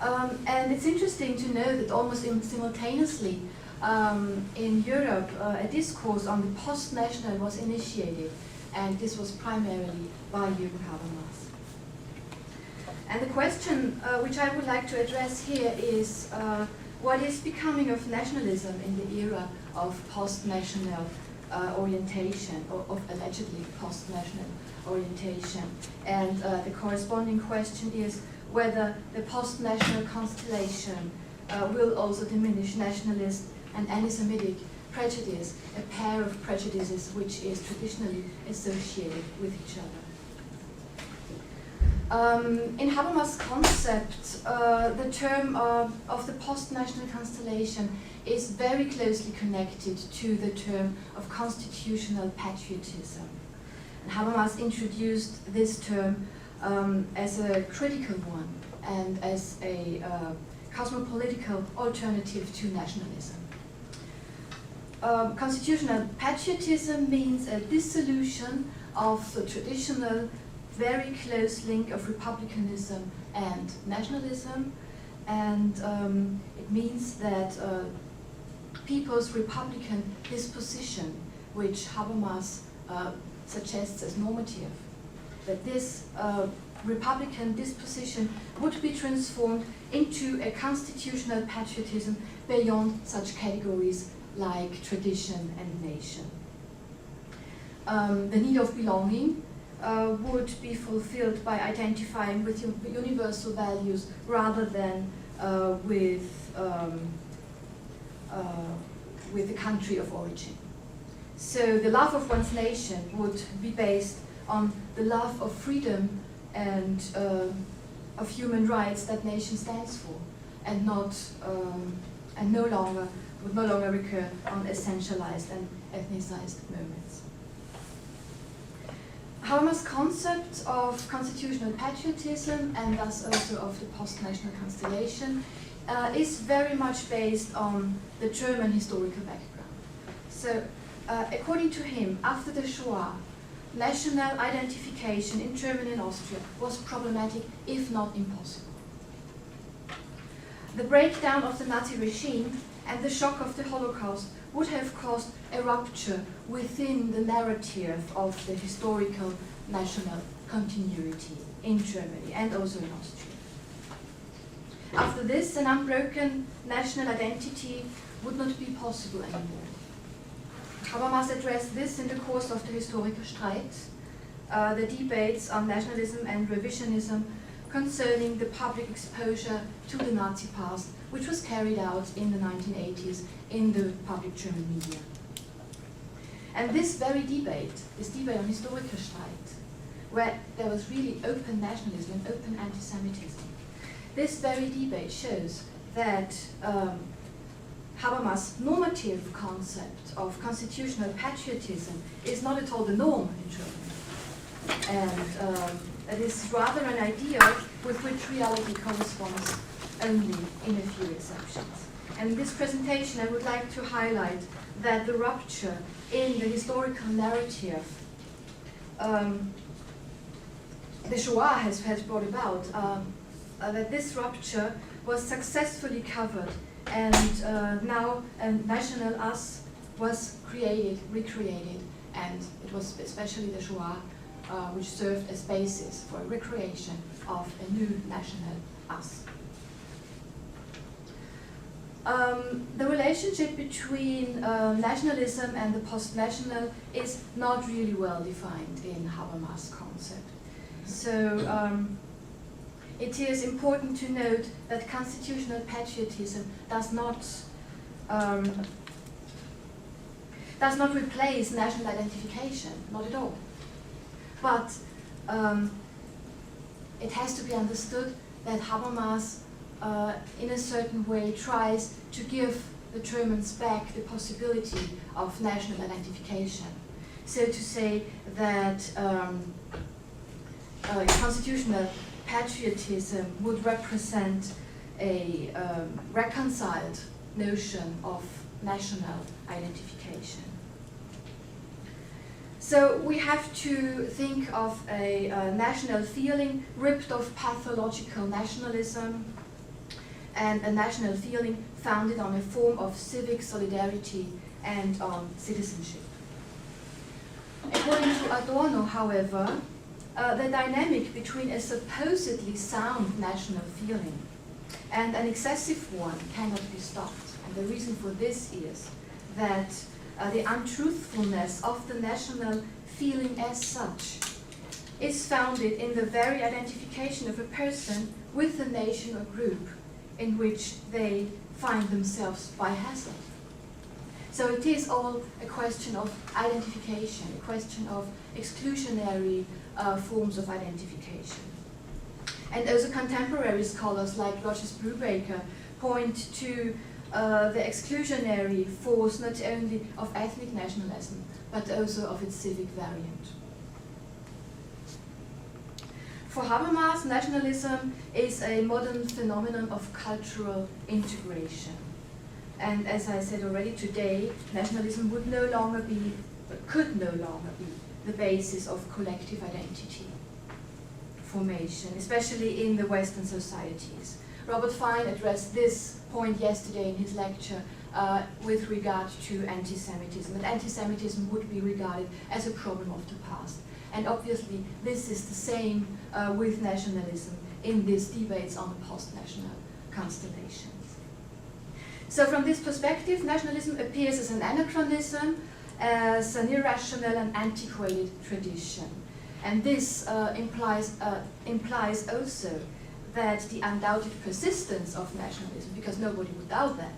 And it's interesting to know that almost simultaneously in Europe, a discourse on the post-national was initiated, and this was primarily by Jürgen Habermas. And the question which I would like to address here is what is becoming of nationalism in the era of post-national orientation, or of allegedly post-national orientation. And the corresponding question is whether the post-national constellation will also diminish nationalist and anti-Semitic prejudice, a pair of prejudices which is traditionally associated with each other. In Habermas' concept, the term of the post-national constellation is very closely connected to the term of constitutional patriotism. And Habermas introduced this term as a critical one and as a cosmopolitical alternative to nationalism. Constitutional patriotism means a dissolution of the traditional very close link of republicanism and nationalism, and it means that people's republican disposition, which Habermas suggests as normative, that this republican disposition would be transformed into a constitutional patriotism beyond such categories like tradition and nation. The need of belonging would be fulfilled by identifying with universal values rather than with the country of origin. So the love of one's nation would be based on the love of freedom and of human rights that nation stands for, and not and would no longer recur on essentialized and ethnicized moments. Habermas' concept of constitutional patriotism, and thus also of the post-national constellation, is very much based on the German historical background. So, according to him, after the Shoah, national identification in Germany and Austria was problematic, if not impossible. The breakdown of the Nazi regime and the shock of the Holocaust would have caused a rupture within the narrative of the historical national continuity in Germany and also in Austria. After this, an unbroken national identity would not be possible anymore. Habermas addressed this in the course of the historical Streit, the debates on nationalism and revisionism concerning the public exposure to the Nazi past, which was carried out in the 1980s in the public German media. And this very debate, this debate on historical Streit, where there was really open nationalism and open anti-Semitism, this very debate shows that Habermas' normative concept of constitutional patriotism is not at all the norm in Germany. And it is rather an idea with which reality corresponds only in a few exceptions. And in this presentation, I would like to highlight that the rupture in the historical narrative the Shoah has brought about, that this rupture was successfully covered, and now a national us was recreated, and it was especially the Shoah which served as basis for a recreation of a new national us. The relationship between nationalism and the post-national is not really well defined in Habermas' concept. So it is important to note that constitutional patriotism does not replace national identification, not at all. But it has to be understood that Habermas in a certain way tries to give the Germans back the possibility of national identification. So to say that constitutional patriotism would represent a reconciled notion of national identification. So we have to think of a national feeling ripped of pathological nationalism, and a national feeling founded on a form of civic solidarity and on citizenship. According to Adorno, however, the dynamic between a supposedly sound national feeling and an excessive one cannot be stopped. And the reason for this is that the untruthfulness of the national feeling as such is founded in the very identification of a person with a nation or group in which they find themselves by hazard. So it is all a question of identification, a question of exclusionary forms of identification. And also contemporary scholars like Roger Brubaker point to the exclusionary force not only of ethnic nationalism, but also of its civic variant. For Habermas, nationalism is a modern phenomenon of cultural integration. And as I said already today, nationalism would no longer be, could no longer be, the basis of collective identity. formation, especially in the Western societies. Robert Fine addressed this point yesterday in his lecture with regard to anti-Semitism. And anti-Semitism would be regarded as a problem of the past. And obviously, this is the same with nationalism in these debates on the post-national constellations. So from this perspective, nationalism appears as an anachronism, as an irrational and antiquated tradition. And this implies also that the undoubted persistence of nationalism, because nobody would doubt that,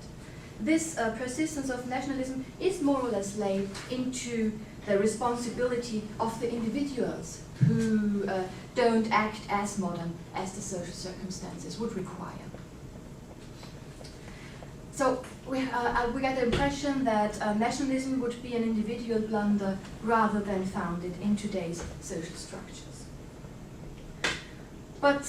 this persistence of nationalism is more or less laid into the responsibility of the individuals who don't act as modern as the social circumstances would require. So we get the impression that nationalism would be an individual blunder rather than founded in today's social structures. But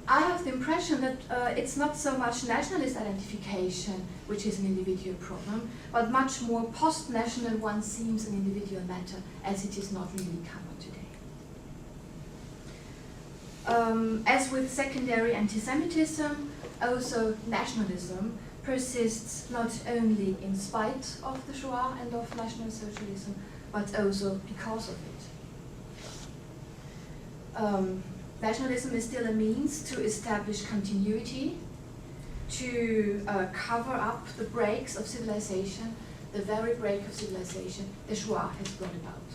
I have the impression that it's not so much nationalist identification which is an individual problem, but much more post-national one seems an individual matter, as it is not really covered today. As with secondary anti-Semitism, also nationalism persists not only in spite of the Shoah and of National Socialism, but also because of it. Nationalism is still a means to establish continuity, to cover up the breaks of civilization, the very break of civilization the Shoah has brought about.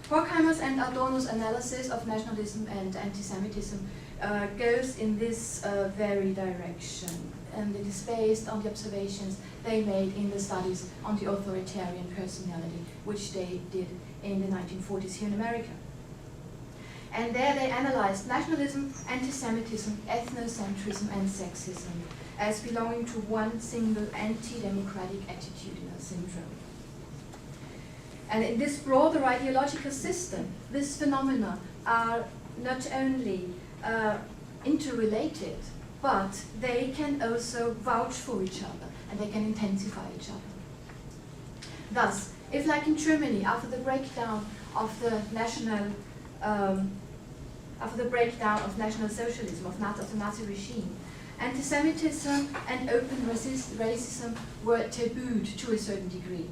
Horkheimer's and Adorno's analysis of nationalism and anti-Semitism goes in this very direction, and it is based on the observations they made in the studies on the authoritarian personality, which they did in the 1940s here in America. And there they analyzed nationalism, anti-Semitism, ethnocentrism, and sexism as belonging to one single anti-democratic attitudinal syndrome. And in this broader ideological system, these phenomena are not only interrelated, but they can also vouch for each other, and they can intensify each other. Thus, if like in Germany, after the breakdown of the National Socialism, of the Nazi regime, anti-Semitism and open racism were tabooed to a certain degree.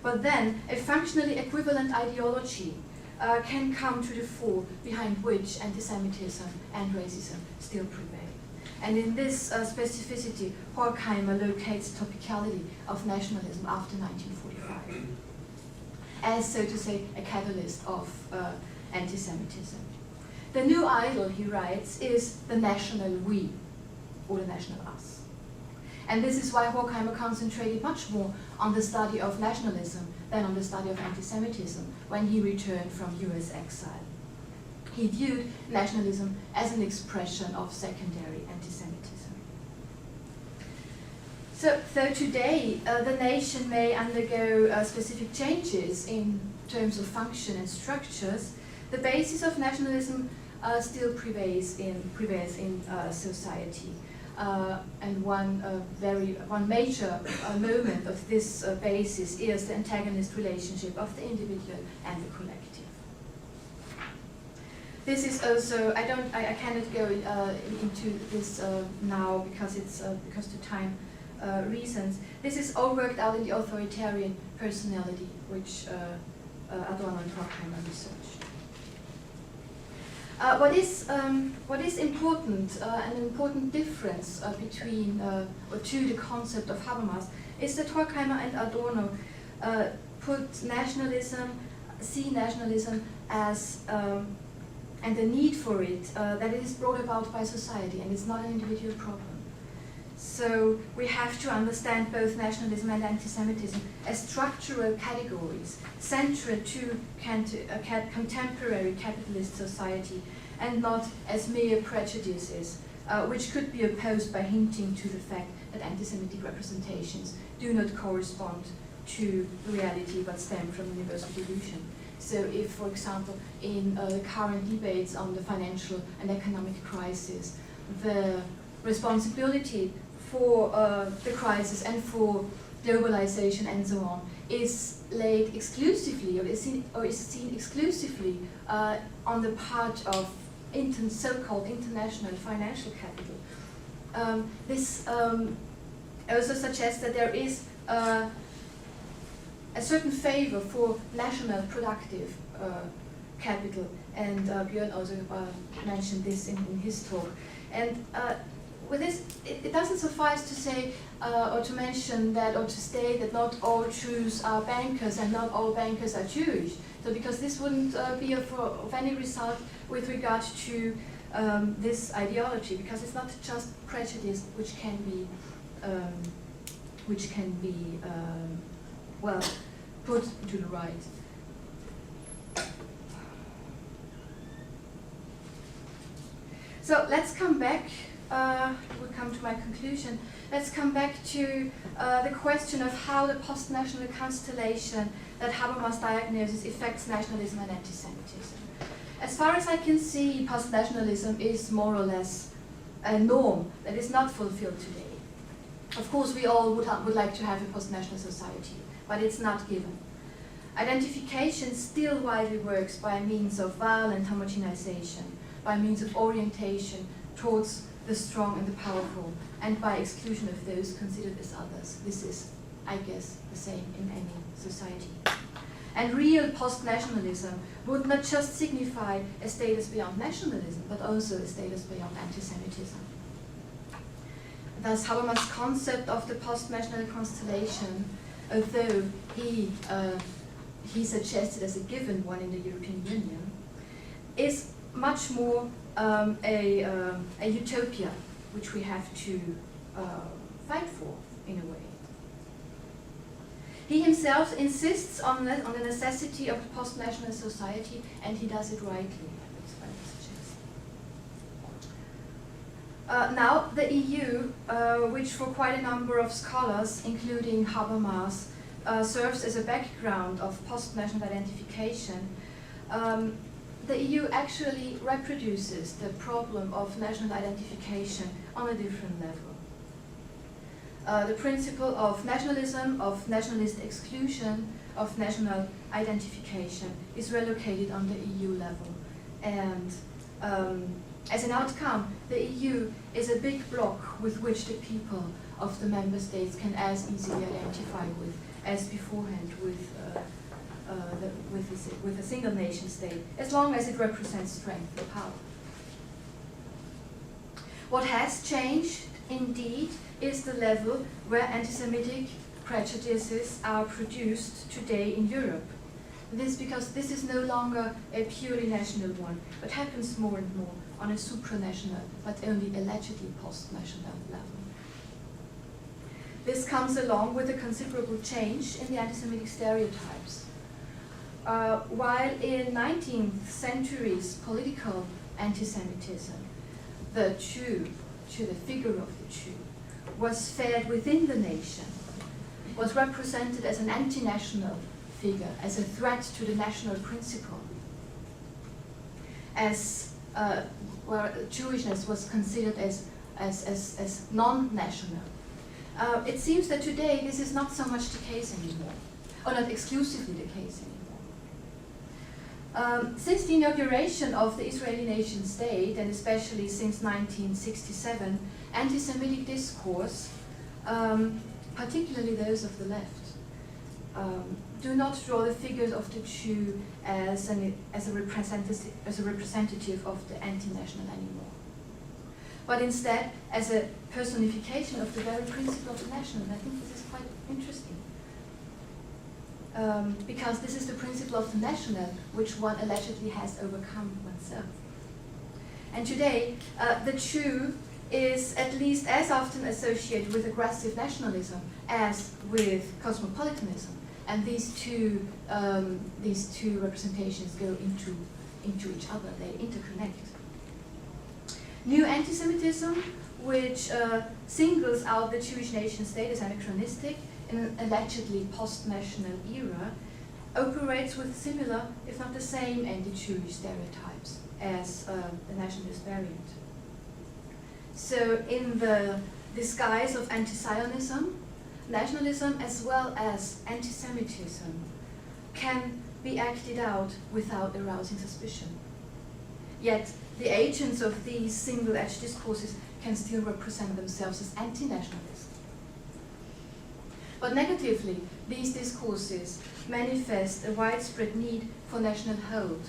But then, a functionally equivalent ideology can come to the fore, behind which anti-Semitism and racism still prevail. And in this specificity, Horkheimer locates topicality of nationalism after 1945, as, so to say, a catalyst of anti-Semitism. The new idol, he writes, is the national we, or the national us. And this is why Horkheimer concentrated much more on the study of nationalism than on the study of anti-Semitism when he returned from US exile. He viewed nationalism as an expression of secondary anti-Semitism. So, though today the nation may undergo specific changes in terms of function and structures, the basis of nationalism still prevails in society. And one major moment of this basis is the antagonist relationship of the individual and the collective. This is also, I cannot go into this now because of time reasons. This is all worked out in the authoritarian personality, which Adorno and Horkheimer researched. What is important, an important difference between or to the concept of Habermas is that Horkheimer and Adorno see nationalism as and the need for it, that it is brought about by society and it's not an individual problem. So we have to understand both nationalism and anti-Semitism as structural categories central to contemporary capitalist society, and not as mere prejudices, which could be opposed by hinting to the fact that anti-Semitic representations do not correspond to reality but stem from universal delusion. So if, for example, in the current debates on the financial and economic crisis, the responsibility for the crisis and for globalization and so on, is laid exclusively, or is seen exclusively on the part of so-called international financial capital. This also suggests that there is a certain favor for national productive capital, and Björn also mentioned this in his talk. And with this, it doesn't suffice to say or to mention that, or to state that not all Jews are bankers and not all bankers are Jewish. So because this wouldn't be of any result with regard to this ideology, because it's not just prejudice which can be well put to the right. So let's come back. We'll come to my conclusion. Let's come back to the question of how the post-national constellation that Habermas diagnoses affects nationalism and anti-Semitism. As far as I can see, post-nationalism is more or less a norm that is not fulfilled today. Of course, we all would like to have a post-national society, but it's not given. Identification still widely works by means of violent homogenization, by means of orientation towards the strong and the powerful, and by exclusion of those considered as others. This is, I guess, the same in any society. And real post-nationalism would not just signify a status beyond nationalism, but also a status beyond anti-Semitism. Thus, Habermas' concept of the post-national constellation, although he suggested as a given one in the European Union, is much more a utopia which we have to fight for, in a way. He himself insists on the necessity of a post-national society, and he does it rightly, that's what I suggest. Now, the EU, which for quite a number of scholars, including Habermas, serves as a background of post-national identification, the EU actually reproduces the problem of national identification on a different level. The principle of nationalism, of nationalist exclusion, of national identification is relocated on the EU level. And as an outcome, the EU is a big bloc with which the people of the member states can as easily identify with as beforehand with a single nation state, as long as it represents strength and power. What has changed, indeed, is the level where anti-Semitic prejudices are produced today in Europe. This because this is no longer a purely national one, but happens more and more on a supranational, but only allegedly post-national level. This comes along with a considerable change in the anti-Semitic stereotypes. While in 19th century's political anti-Semitism, the Jew, the figure of the Jew, was fed within the nation, was represented as an anti-national figure, as a threat to the national principle, as where Jewishness was considered as non-national. It seems that today this is not so much the case anymore, or not exclusively the case anymore. Since the inauguration of the Israeli nation state, and especially since 1967, anti-Semitic discourse, particularly those of the left, do not draw the figures of the Jew as a representative of the anti-national anymore, but instead as a personification of the very principle of the national. And I think this is quite interesting. Because this is the principle of the national which one allegedly has overcome oneself. And today, the Jew is at least as often associated with aggressive nationalism as with cosmopolitanism, and these two representations go into each other. They interconnect. New anti-Semitism, which singles out the Jewish nation state as anachronistic in an allegedly post-national era, operates with similar, if not the same, anti-Jewish stereotypes as the nationalist variant. So in the disguise of anti-Zionism, nationalism as well as anti-Semitism can be acted out without arousing suspicion. Yet the agents of these single-edged discourses can still represent themselves as anti-nationalists. But negatively, these discourses manifest a widespread need for national hold,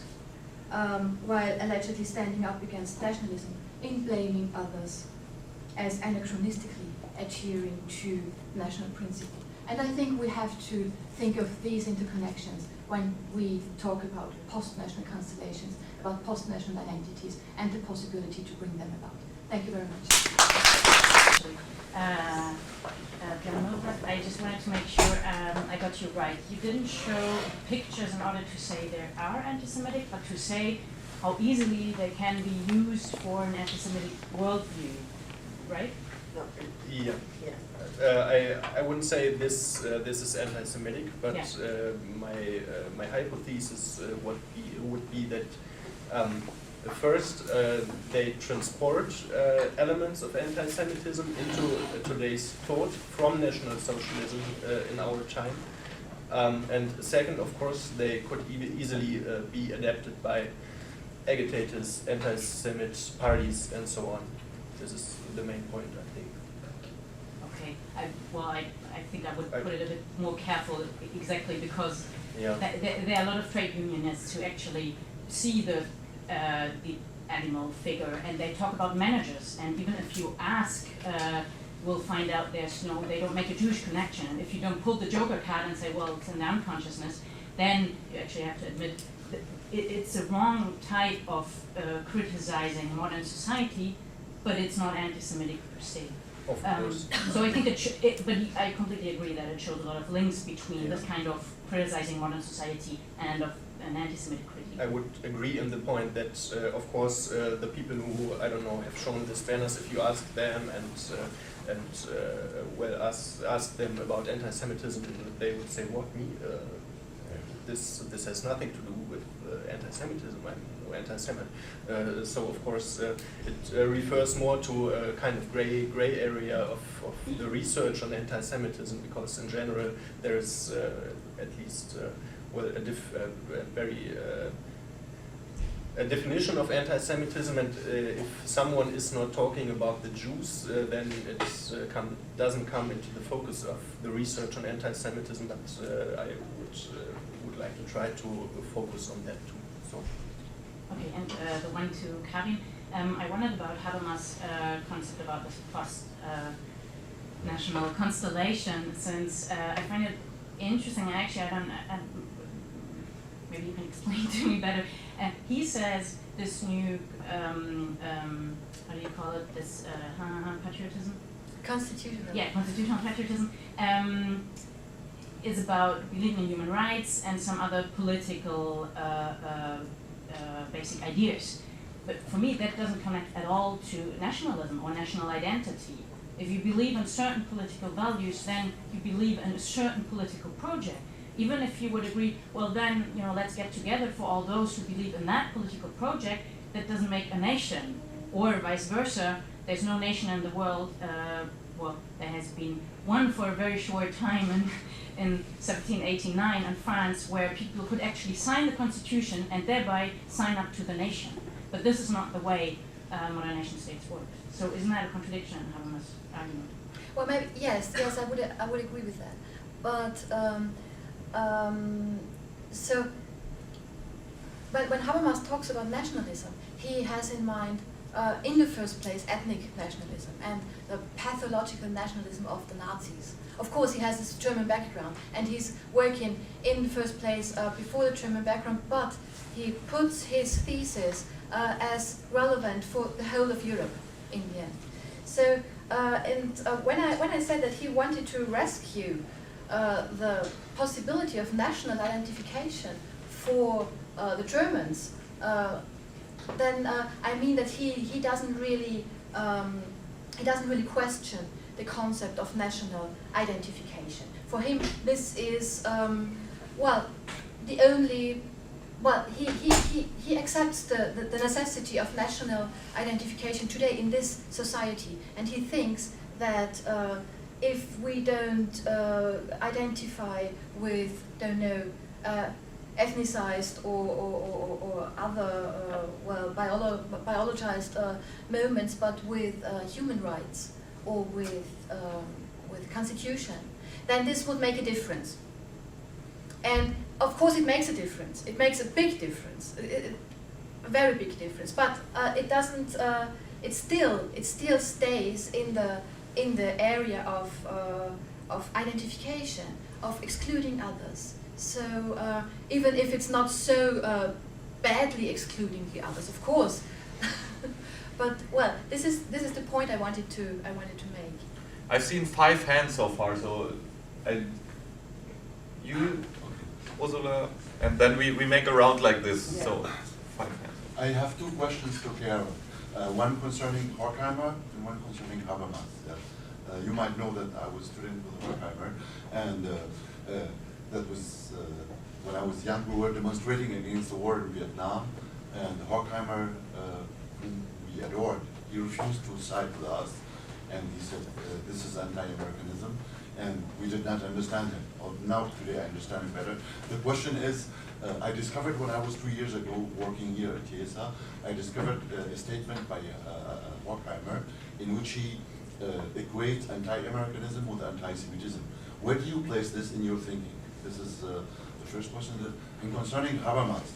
while allegedly standing up against nationalism in blaming others as anachronistically adhering to national principle. And I think we have to think of these interconnections when we talk about post-national constellations, about post-national identities, and the possibility to bring them about. Thank you very much. I just wanted to make sure I got you right. You didn't show pictures in order to say there are anti-Semitic, but to say how easily they can be used for an anti-Semitic worldview, right? No. Yeah. Yeah. I wouldn't say this is anti-Semitic, but Yeah. my hypothesis would be that first they transport elements of anti-Semitism into today's thought from National Socialism in our time, and second, of course, they could easily be adapted by agitators, anti-Semit parties, and so on. This is the main point, I think. Okay. I think I would put it a bit more careful, exactly because Yeah. there are a lot of trade unionists who actually see the animal figure, and they talk about managers. And even if you ask, we'll find out they don't make a Jewish connection. And if you don't pull the Joker card and say, well, it's in the unconsciousness, then you actually have to admit that it's a wrong type of criticizing modern society, but it's not anti-Semitic per se. Of course. So I think I completely agree that it shows a lot of links between this kind of criticizing modern society and of an anti-Semitic critique. I would agree in the point that, of course, the people who, I don't know, have shown these banners, if you ask them ask them about anti-Semitism, they would say, what, me? This has nothing to do with anti-Semitism. I'm no anti-Semite. So, of course, it refers more to a kind of gray area of the research on anti-Semitism, because in general there is at least a definition of anti-Semitism, and if someone is not talking about the Jews, then it doesn't come into the focus of the research on anti-Semitism, but I would like to try to focus on that too. So. Okay, and the one to Karin, I wondered about Habermas' concept about this post-national constellation, since I find it interesting. Actually, maybe you can explain to me better. He says this new, how do you call it, this patriotism? Constitutional. Yeah, constitutional patriotism is about believing in human rights and some other political basic ideas. But for me, that doesn't connect at all to nationalism or national identity. If you believe in certain political values, then you believe in a certain political project. Even if you would agree, well then, let's get together for all those who believe in that political project, that doesn't make a nation. Or vice versa, there's no nation in the world, well, there has been one for a very short time in 1789 in France, where people could actually sign the constitution and thereby sign up to the nation. But this is not the way modern nation states work. So isn't that a contradiction in Habermas' argument? Well, maybe yes, I would agree with that. But but when Habermas talks about nationalism, he has in mind, in the first place, ethnic nationalism and the pathological nationalism of the Nazis. Of course, he has this German background, and he's working in the first place before the German background, but he puts his thesis as relevant for the whole of Europe in the end. So, when I said that he wanted to rescue the possibility of national identification for the Germans, then I mean that he doesn't really question the concept of national identification. For him, this is the only. Well, he accepts the necessity of national identification today in this society, and he thinks that if we don't identify with, don't know, ethnicized or other, biologized moments, but with human rights or with constitution, then this would make a difference. And of course it makes a difference. It makes a big difference, a very big difference. But it doesn't. It still stays in the area of identification, of excluding others. So even if it's not so badly excluding the others, of course. But well, this is the point I wanted to make. I've seen 5 hands so far, so you, Ursula, and then we make a round like this. Yeah. So 5 hands. I have 2 questions to Carol. One concerning Horkheimer and one concerning Habermas. You might know that I was a student with Horkheimer, and that was when I was young. We were demonstrating against the war in Vietnam, and Horkheimer, whom we adored, he refused to side with us, and he said, this is anti-Americanism, and we did not understand him. Now today I understand him better. The question is, I discovered when I was 2 years ago working here at YIISA, I discovered a statement by Horkheimer in which he equates anti-Americanism with anti-Semitism. Where do you place this in your thinking? This is the first question. And concerning Habermas,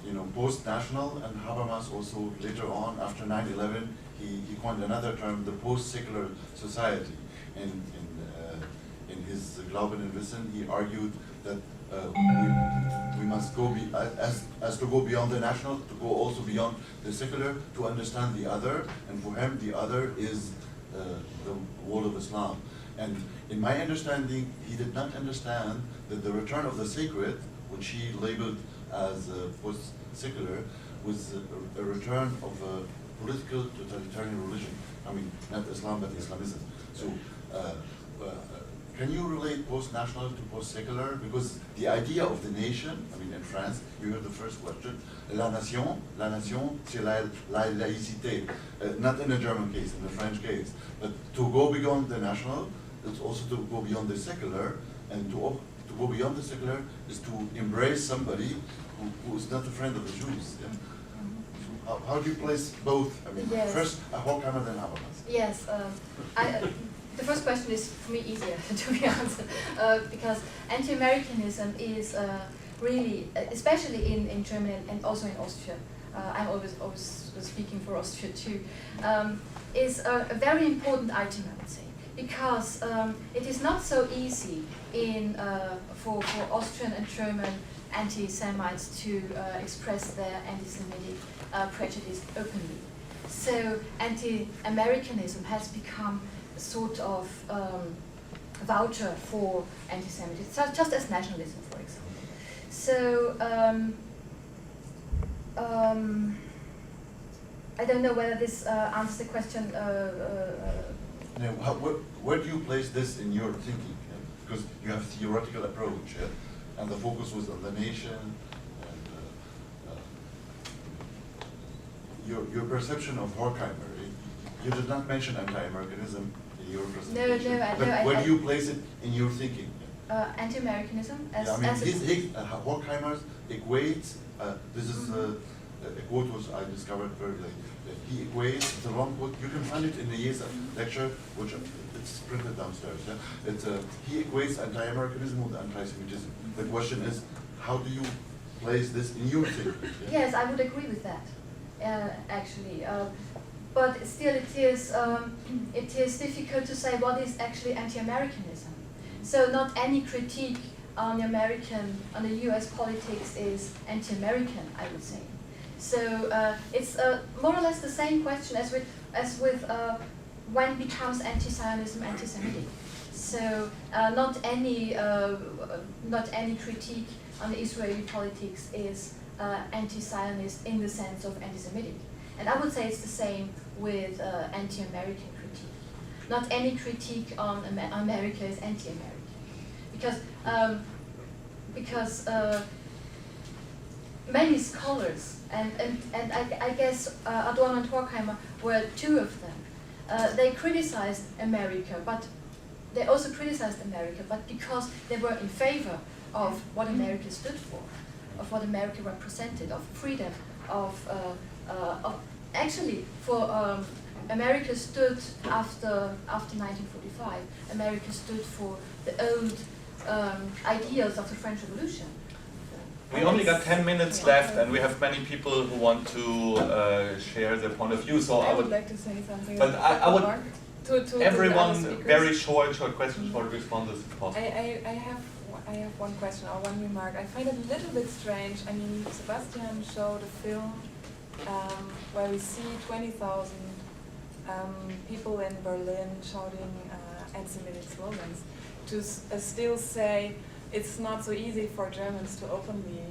you know, post-national, and Habermas also later on, after 9/11, he coined another term, the post-secular society. And in his Glauben und Wissen, he argued that we must go as to go beyond the national, to go also beyond the secular, to understand the other, and for him the other is the world of Islam. And in my understanding, he did not understand that the return of the sacred, which he labeled as post-secular, was a return of a political totalitarian religion. I mean, not Islam, but Islamism. So, can you relate post-national to post-secular? Because the idea of the nation, I mean, in France, you heard the first question, la nation, c'est la laïcité. Not in the German case, in the French case. But to go beyond the national, it's also to go beyond the secular, and to go beyond the secular is to embrace somebody who is not a friend of the Jews. Yeah? So how do you place both? I mean, Yes. first Horkheimer, then Habermas. Yes, the first question is for me easier to be answered because anti-Americanism is really, especially in Germany and also in Austria, I'm always speaking for Austria too, is a very important item, I would say, because it is not so easy for Austrian and German anti-Semites to express their anti-Semitic prejudice openly. So anti-Americanism has become a sort of voucher for anti-Semitism, just as nationalism, for example. So I don't know whether this answers the question. Now, where do you place this in your thinking? Yeah? Because you have a theoretical approach, yeah? And the focus was on the nation, and your perception of Horkheimer. You did not mention anti-Americanism in your presentation. No, where do you place it in your thinking? Anti-Americanism as, Yeah, I mean, as Horkheimer equates. This is a quote which I discovered very late. He equates the wrong quote. You can find it in the YIISA lecture, which it's printed downstairs. Yeah? He equates anti-Americanism with anti-Semitism. The question is, how do you place this in your thinking? Yeah? Yes, I would agree with that, actually. But still, it is difficult to say what is actually anti-Americanism. So not any critique on the U.S. politics is anti-American, I would say. So it's more or less the same question as with when becomes anti-Zionism anti-Semitic. So not any critique on the Israeli politics is anti-Zionist in the sense of anti-Semitic. And I would say it's the same with anti-American critique. Not any critique on America is anti-American, because many scholars and I guess Adorno and Horkheimer were two of them, they criticized America, but they also criticized America, but because they were in favor of what America stood for, of what America represented, of freedom, of actually for America stood after 1945. America stood for the old ideals of the French Revolution. We only got 10 minutes left, and we have many people who want to share their point of view. So I would like to say something. But I would. To Everyone, the other very short questions, short responses if possible. I have one question or one remark. I find it a little bit strange. I mean, Sebastian showed a film where we see 20,000 people in Berlin shouting anti-Semitic slogans. To still say it's not so easy for Germans to openly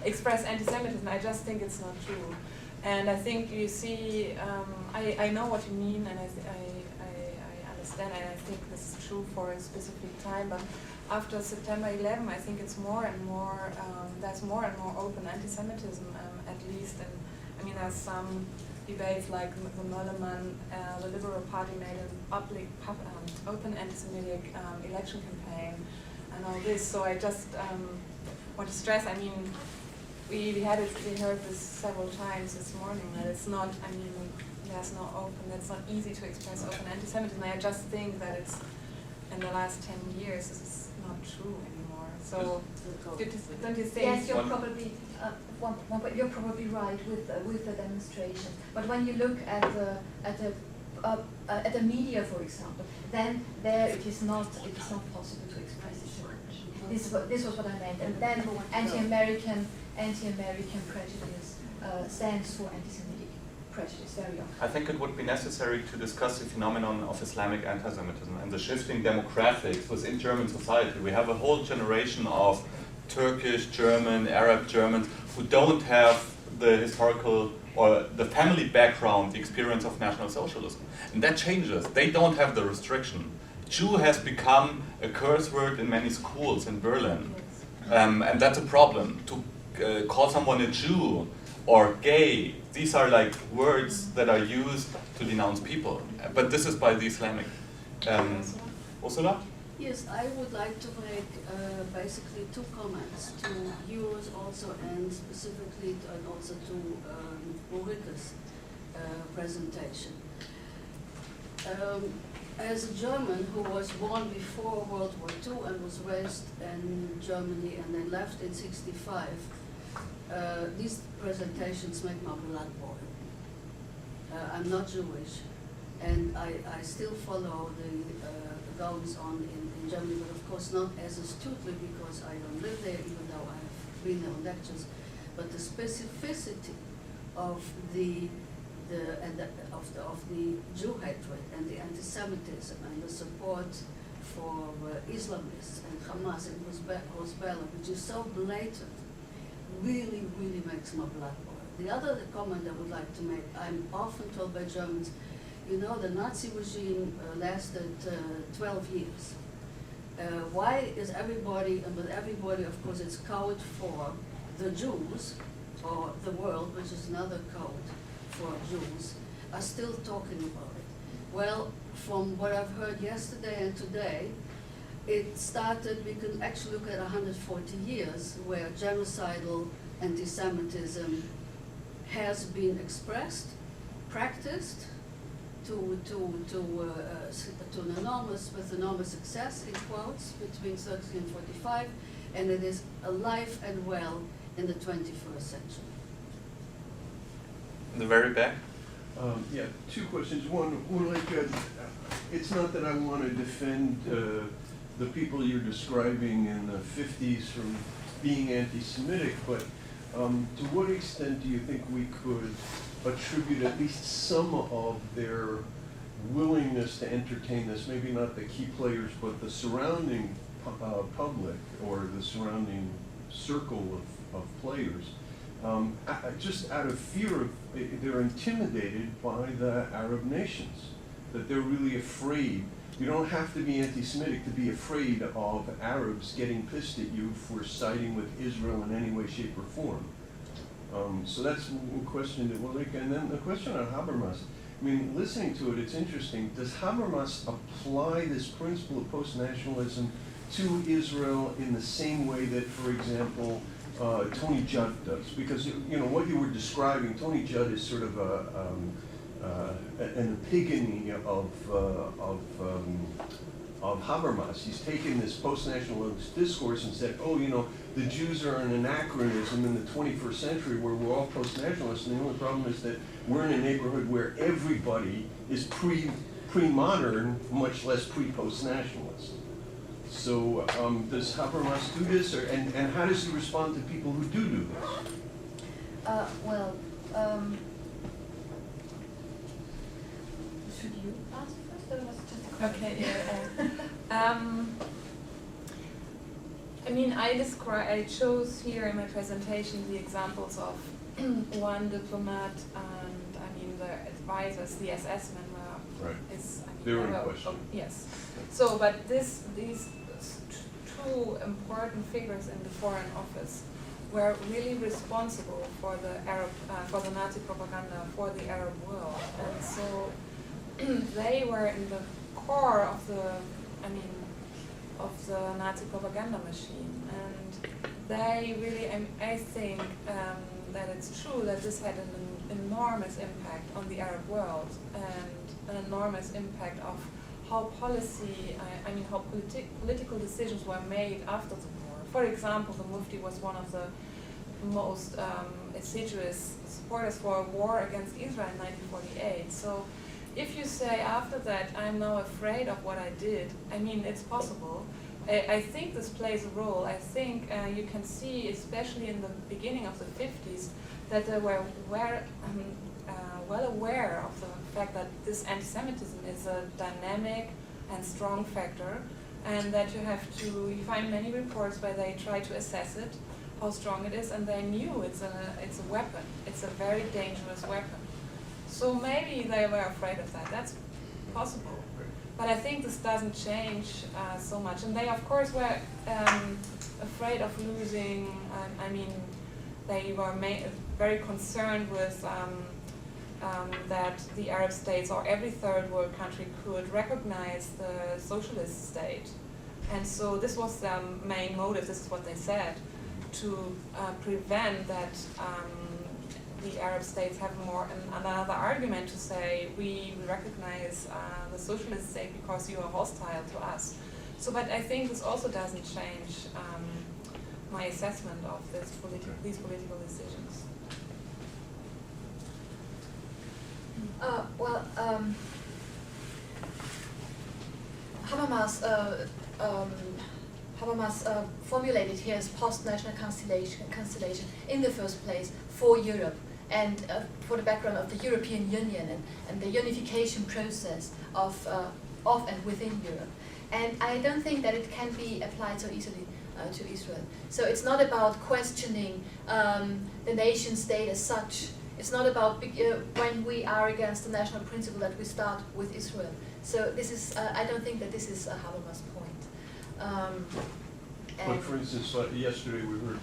express anti-Semitism, I just think it's not true. And I think you see, I know what you mean, and I understand, and I think this is true for a specific time, but after September 11, I think it's more and more, there's more and more open anti-Semitism, at least, and I mean, there's some debates like the Möllermann, the Liberal Party made an open anti-Semitic election campaign and all this, so I just want to stress, I mean, we heard this several times this morning, that it's not, I mean, there's no open, it's not easy to express open anti-Semitism. I just think that it's, in the last 10 years, this is not true anymore. So, don't you think? Yes, you're probably, you're probably right with the demonstration. But when you look at the media, for example, then there it is not possible to express it. This was what I meant. And then anti-American prejudice stands for anti-Semitic prejudice very often. I think it would be necessary to discuss the phenomenon of Islamic anti-Semitism and the shifting demographics within German society. We have a whole generation of Turkish, German, Arab Germans who don't have the historical or the family background, the experience of National Socialism. And that changes. They don't have the restriction. Jew has become a curse word in many schools in Berlin. And that's a problem. To call someone a Jew or gay, these are like words that are used to denounce people. But this is by the Islamic. Ursula? Yes, I would like to make basically two comments to yours also, and specifically and also to Ulrike's presentation. As a German who was born before World War II and was raised in Germany and then left in '65, these presentations make my blood boil. I'm not Jewish, and I still follow the goings on in Germany, but of course not as astutely because I don't live there, even though I've been there on lectures. But the specificity of the Jew hatred and the anti-Semitism and the support for Islamists and Hamas and Hezbollah, which is so blatant, really, really makes my blood boil. The other comment I would like to make, I'm often told by Germans, you know, the Nazi regime lasted 12 years. Why is everybody, and with everybody, of course, it's code for the Jews, or the world, which is another code for Jews, are still talking about it. Well, from what I've heard yesterday and today, it started, we can actually look at 140 years where genocidal anti-Semitism has been expressed, practiced, with enormous success, in quotes, between 30 and 45, and it is alive and well in the 21st century. In the very back? Yeah, two questions. One like, it's not that I want to defend the people you're describing in the 50s from being anti-Semitic, but to what extent do you think we could attribute at least some of their willingness to entertain this, maybe not the key players, but the surrounding public or the surrounding circle of players, just out of fear of, they're intimidated by the Arab nations, that they're really afraid. You don't have to be anti-Semitic to be afraid of Arabs getting pissed at you for siding with Israel in any way, shape, or form. So that's one question to Ulrike. And then the question on Habermas. I mean, listening to it, it's interesting. Does Habermas apply this principle of post-nationalism to Israel in the same way that, for example, Tony Judd does? Because you know what you were describing, Tony Judd is sort of an epigony of Habermas. He's taken this post-nationalist discourse and said, oh, you know, the Jews are an anachronism in the 21st century where we're all post-nationalists, and the only problem is that we're in a neighborhood where everybody is pre-modern, much less pre-post-nationalist. So does Habermas do this, and how does he respond to people who do this? Should you ask first, or was it just a question? Okay, yeah. I mean, I chose here in my presentation the examples of one diplomat and I mean the advisors, the SS men were Right. is I mean, They were in were- question. oh, yes. So, but these two important figures in the Foreign Office were really responsible for the Arab, for the Nazi propaganda for the Arab world, and so they were in the core of the, I mean, of the Nazi propaganda machine, and they really, I think that it's true that this had an enormous impact on the Arab world and an enormous impact of how policy, I mean how political decisions were made after the war. For example, the Mufti was one of the most assiduous supporters for a war against Israel in 1948. So if you say after that, I'm now afraid of what I did, I mean, it's possible. I think this plays a role. I think you can see, especially in the beginning of the 50s, that they were well aware of the fact that this anti-Semitism is a dynamic and strong factor, and that you find many reports where they try to assess it, how strong it is, and they knew it's a weapon. It's a very dangerous weapon. So maybe they were afraid of that. That's possible. But I think this doesn't change so much. And they, of course, were afraid of losing, I mean, they were very concerned with that the Arab states or every third world country could recognize the socialist state. And so this was their main motive, this is what they said, to prevent that the Arab states have another argument to say we recognize the socialist state because you are hostile to us. So, but I think this also doesn't change my assessment of these political decisions. Habermas formulated here as post-national constellation in the first place for Europe and for the background of the European Union and the unification process of and within Europe. And I don't think that it can be applied so easily to Israel. So it's not about questioning the nation state as such. It's not about when we are against the national principle that we start with Israel. So this is, I don't think that this is Habermas' point. But for instance, yesterday we heard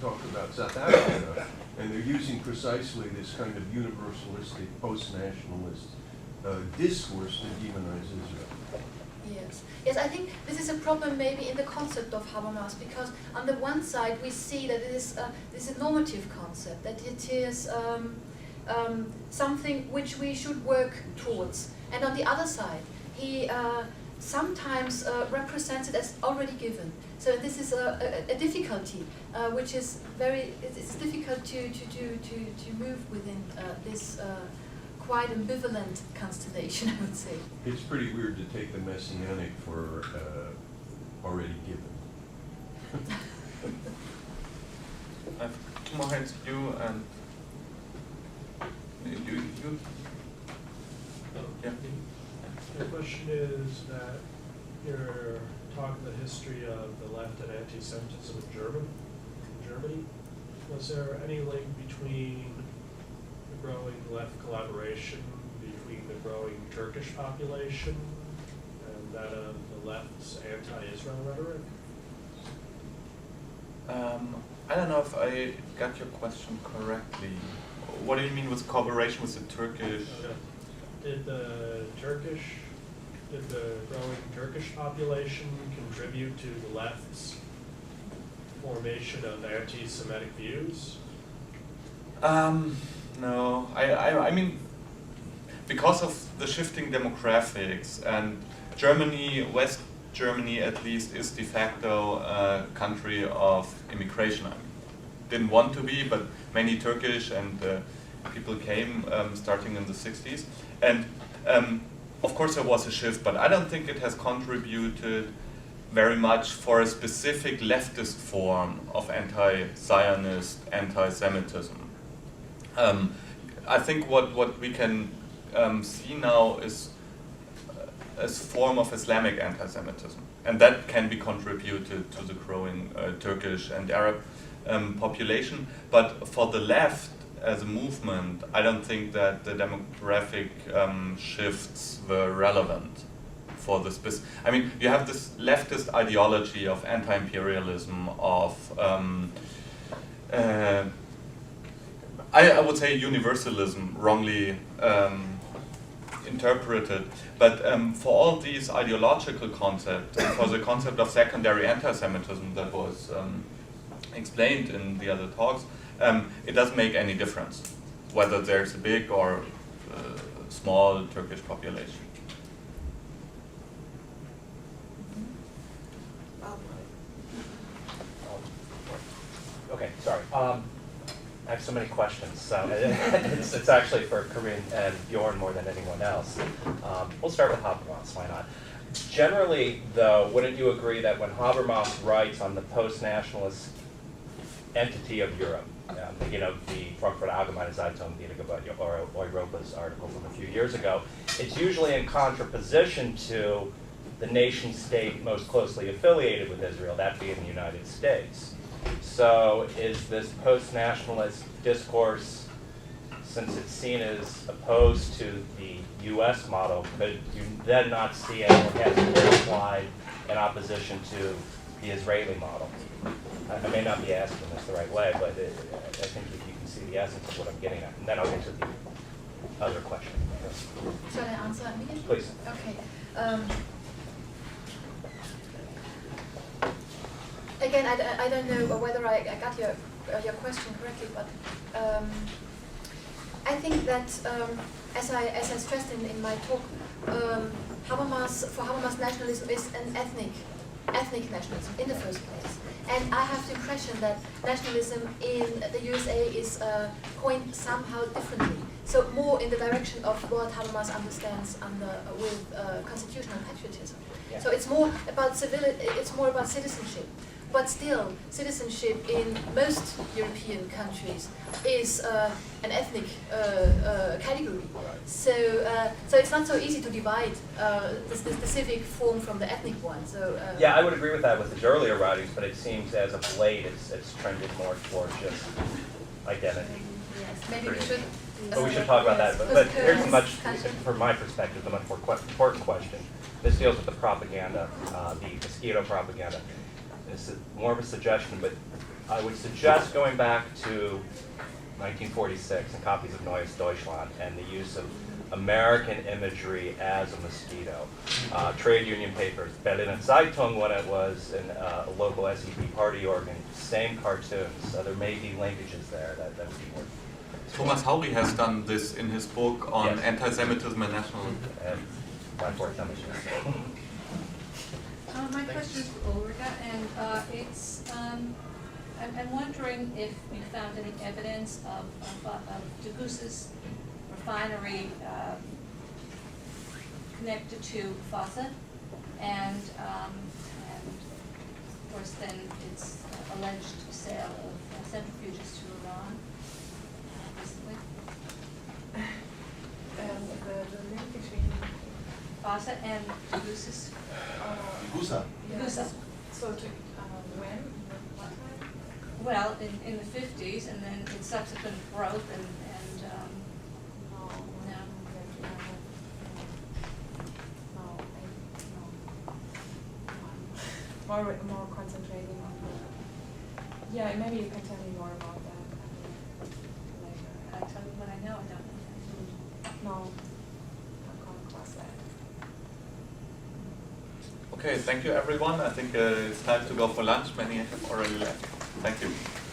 talk about South Africa, and they're using precisely this kind of universalistic, post-nationalist discourse to demonize Israel. Yes, I think this is a problem maybe in the concept of Habermas, because on the one side we see that it is a normative concept, that it is something which we should work towards. And on the other side, he sometimes represents it as already given. So this is a difficulty, which is it's difficult to move within this quite ambivalent constellation, I would say. It's pretty weird to take the messianic for already given. I have two more hands, you and you. Yeah. The question is that you're talking the history of the left and anti-Semitism in Germany. Was there any link between the growing left collaboration between the growing Turkish population and that of the left's anti-Israel rhetoric? I don't know if I got your question correctly. What do you mean with cooperation with the Turkish? Did the growing Turkish population contribute to the left's formation of anti-Semitic views? No, I mean, because of the shifting demographics, and Germany, West Germany at least, is de facto a country of immigration. I mean, didn't want to be, but many Turkish and people came starting in the 60s. And of course there was a shift, but I don't think it has contributed very much for a specific leftist form of anti-Zionist, anti-Semitism. I think what we can see now is a form of Islamic anti-Semitism, and that can be contributed to the growing Turkish and Arab population. But for the left as a movement, I don't think that the demographic shifts were relevant for the specific. I mean, you have this leftist ideology of anti-imperialism, of I would say universalism, wrongly interpreted, but for all these ideological concepts, and for the concept of secondary anti-Semitism that was explained in the other talks, it doesn't make any difference whether there's a big or small Turkish population. Okay, sorry. I have so many questions. So it's actually for Corinne and Bjorn more than anyone else. We'll start with Habermas, why not? Generally, though, wouldn't you agree that when Habermas writes on the post-nationalist entity of Europe, thinking of the Frankfurter Allgemeine Zeitung, or Europa's article from a few years ago, it's usually in contraposition to the nation state most closely affiliated with Israel, that being the United States. So is this post-nationalist discourse, since it's seen as opposed to the U.S. model, could you then not see it, or has it been applied in opposition to the Israeli model? I may not be asking this the right way, but I think if you can see the essence of what I'm getting at, and then I'll get to the other question. Shall I answer immediately? Please. Okay. Again, I don't know whether I got your question correctly, but I think that as I stressed in my talk, Habermas nationalism is an ethnic nationalism in the first place. And I have the impression that nationalism in the USA is coined somehow differently. So more in the direction of what Habermas understands with constitutional patriotism. Yeah. So it's more about citizenship. But still, citizenship in most European countries is an ethnic category. So it's not so easy to divide the specific form from the ethnic one. So yeah, I would agree with that with his earlier writings, but it seems as of late it's trended more towards just identity. Yes, maybe we should. But we should talk about that. But here's a much, from my perspective, the much more important question. This deals with the propaganda, the mosquito propaganda. It's more of a suggestion, but I would suggest going back to 1946 and copies of Neues Deutschland and the use of American imagery as a mosquito. Trade union papers, Berliner Zeitung, when it was a local SED party organ, same cartoons. So there may be linkages there that would be worth. Thomas Haury has done this in his book on Yes. anti-Semitism and nationalism. My question is for Ulrika, and it's I'm wondering if you found any evidence of Deguss's refinery connected to YIISA, and of course then its alleged sale of centrifuges to Iran recently. The link between YIISA and Deguss's. YIISA. YIISA. So to when? What time? Well, in the 50s, and then its subsequent growth and More concentrating on the. Yeah, maybe you can tell me more about that later. I'll tell you what I know. I don't know. No. Okay, thank you everyone. I think it's time to go for lunch. Many have already left. Thank you.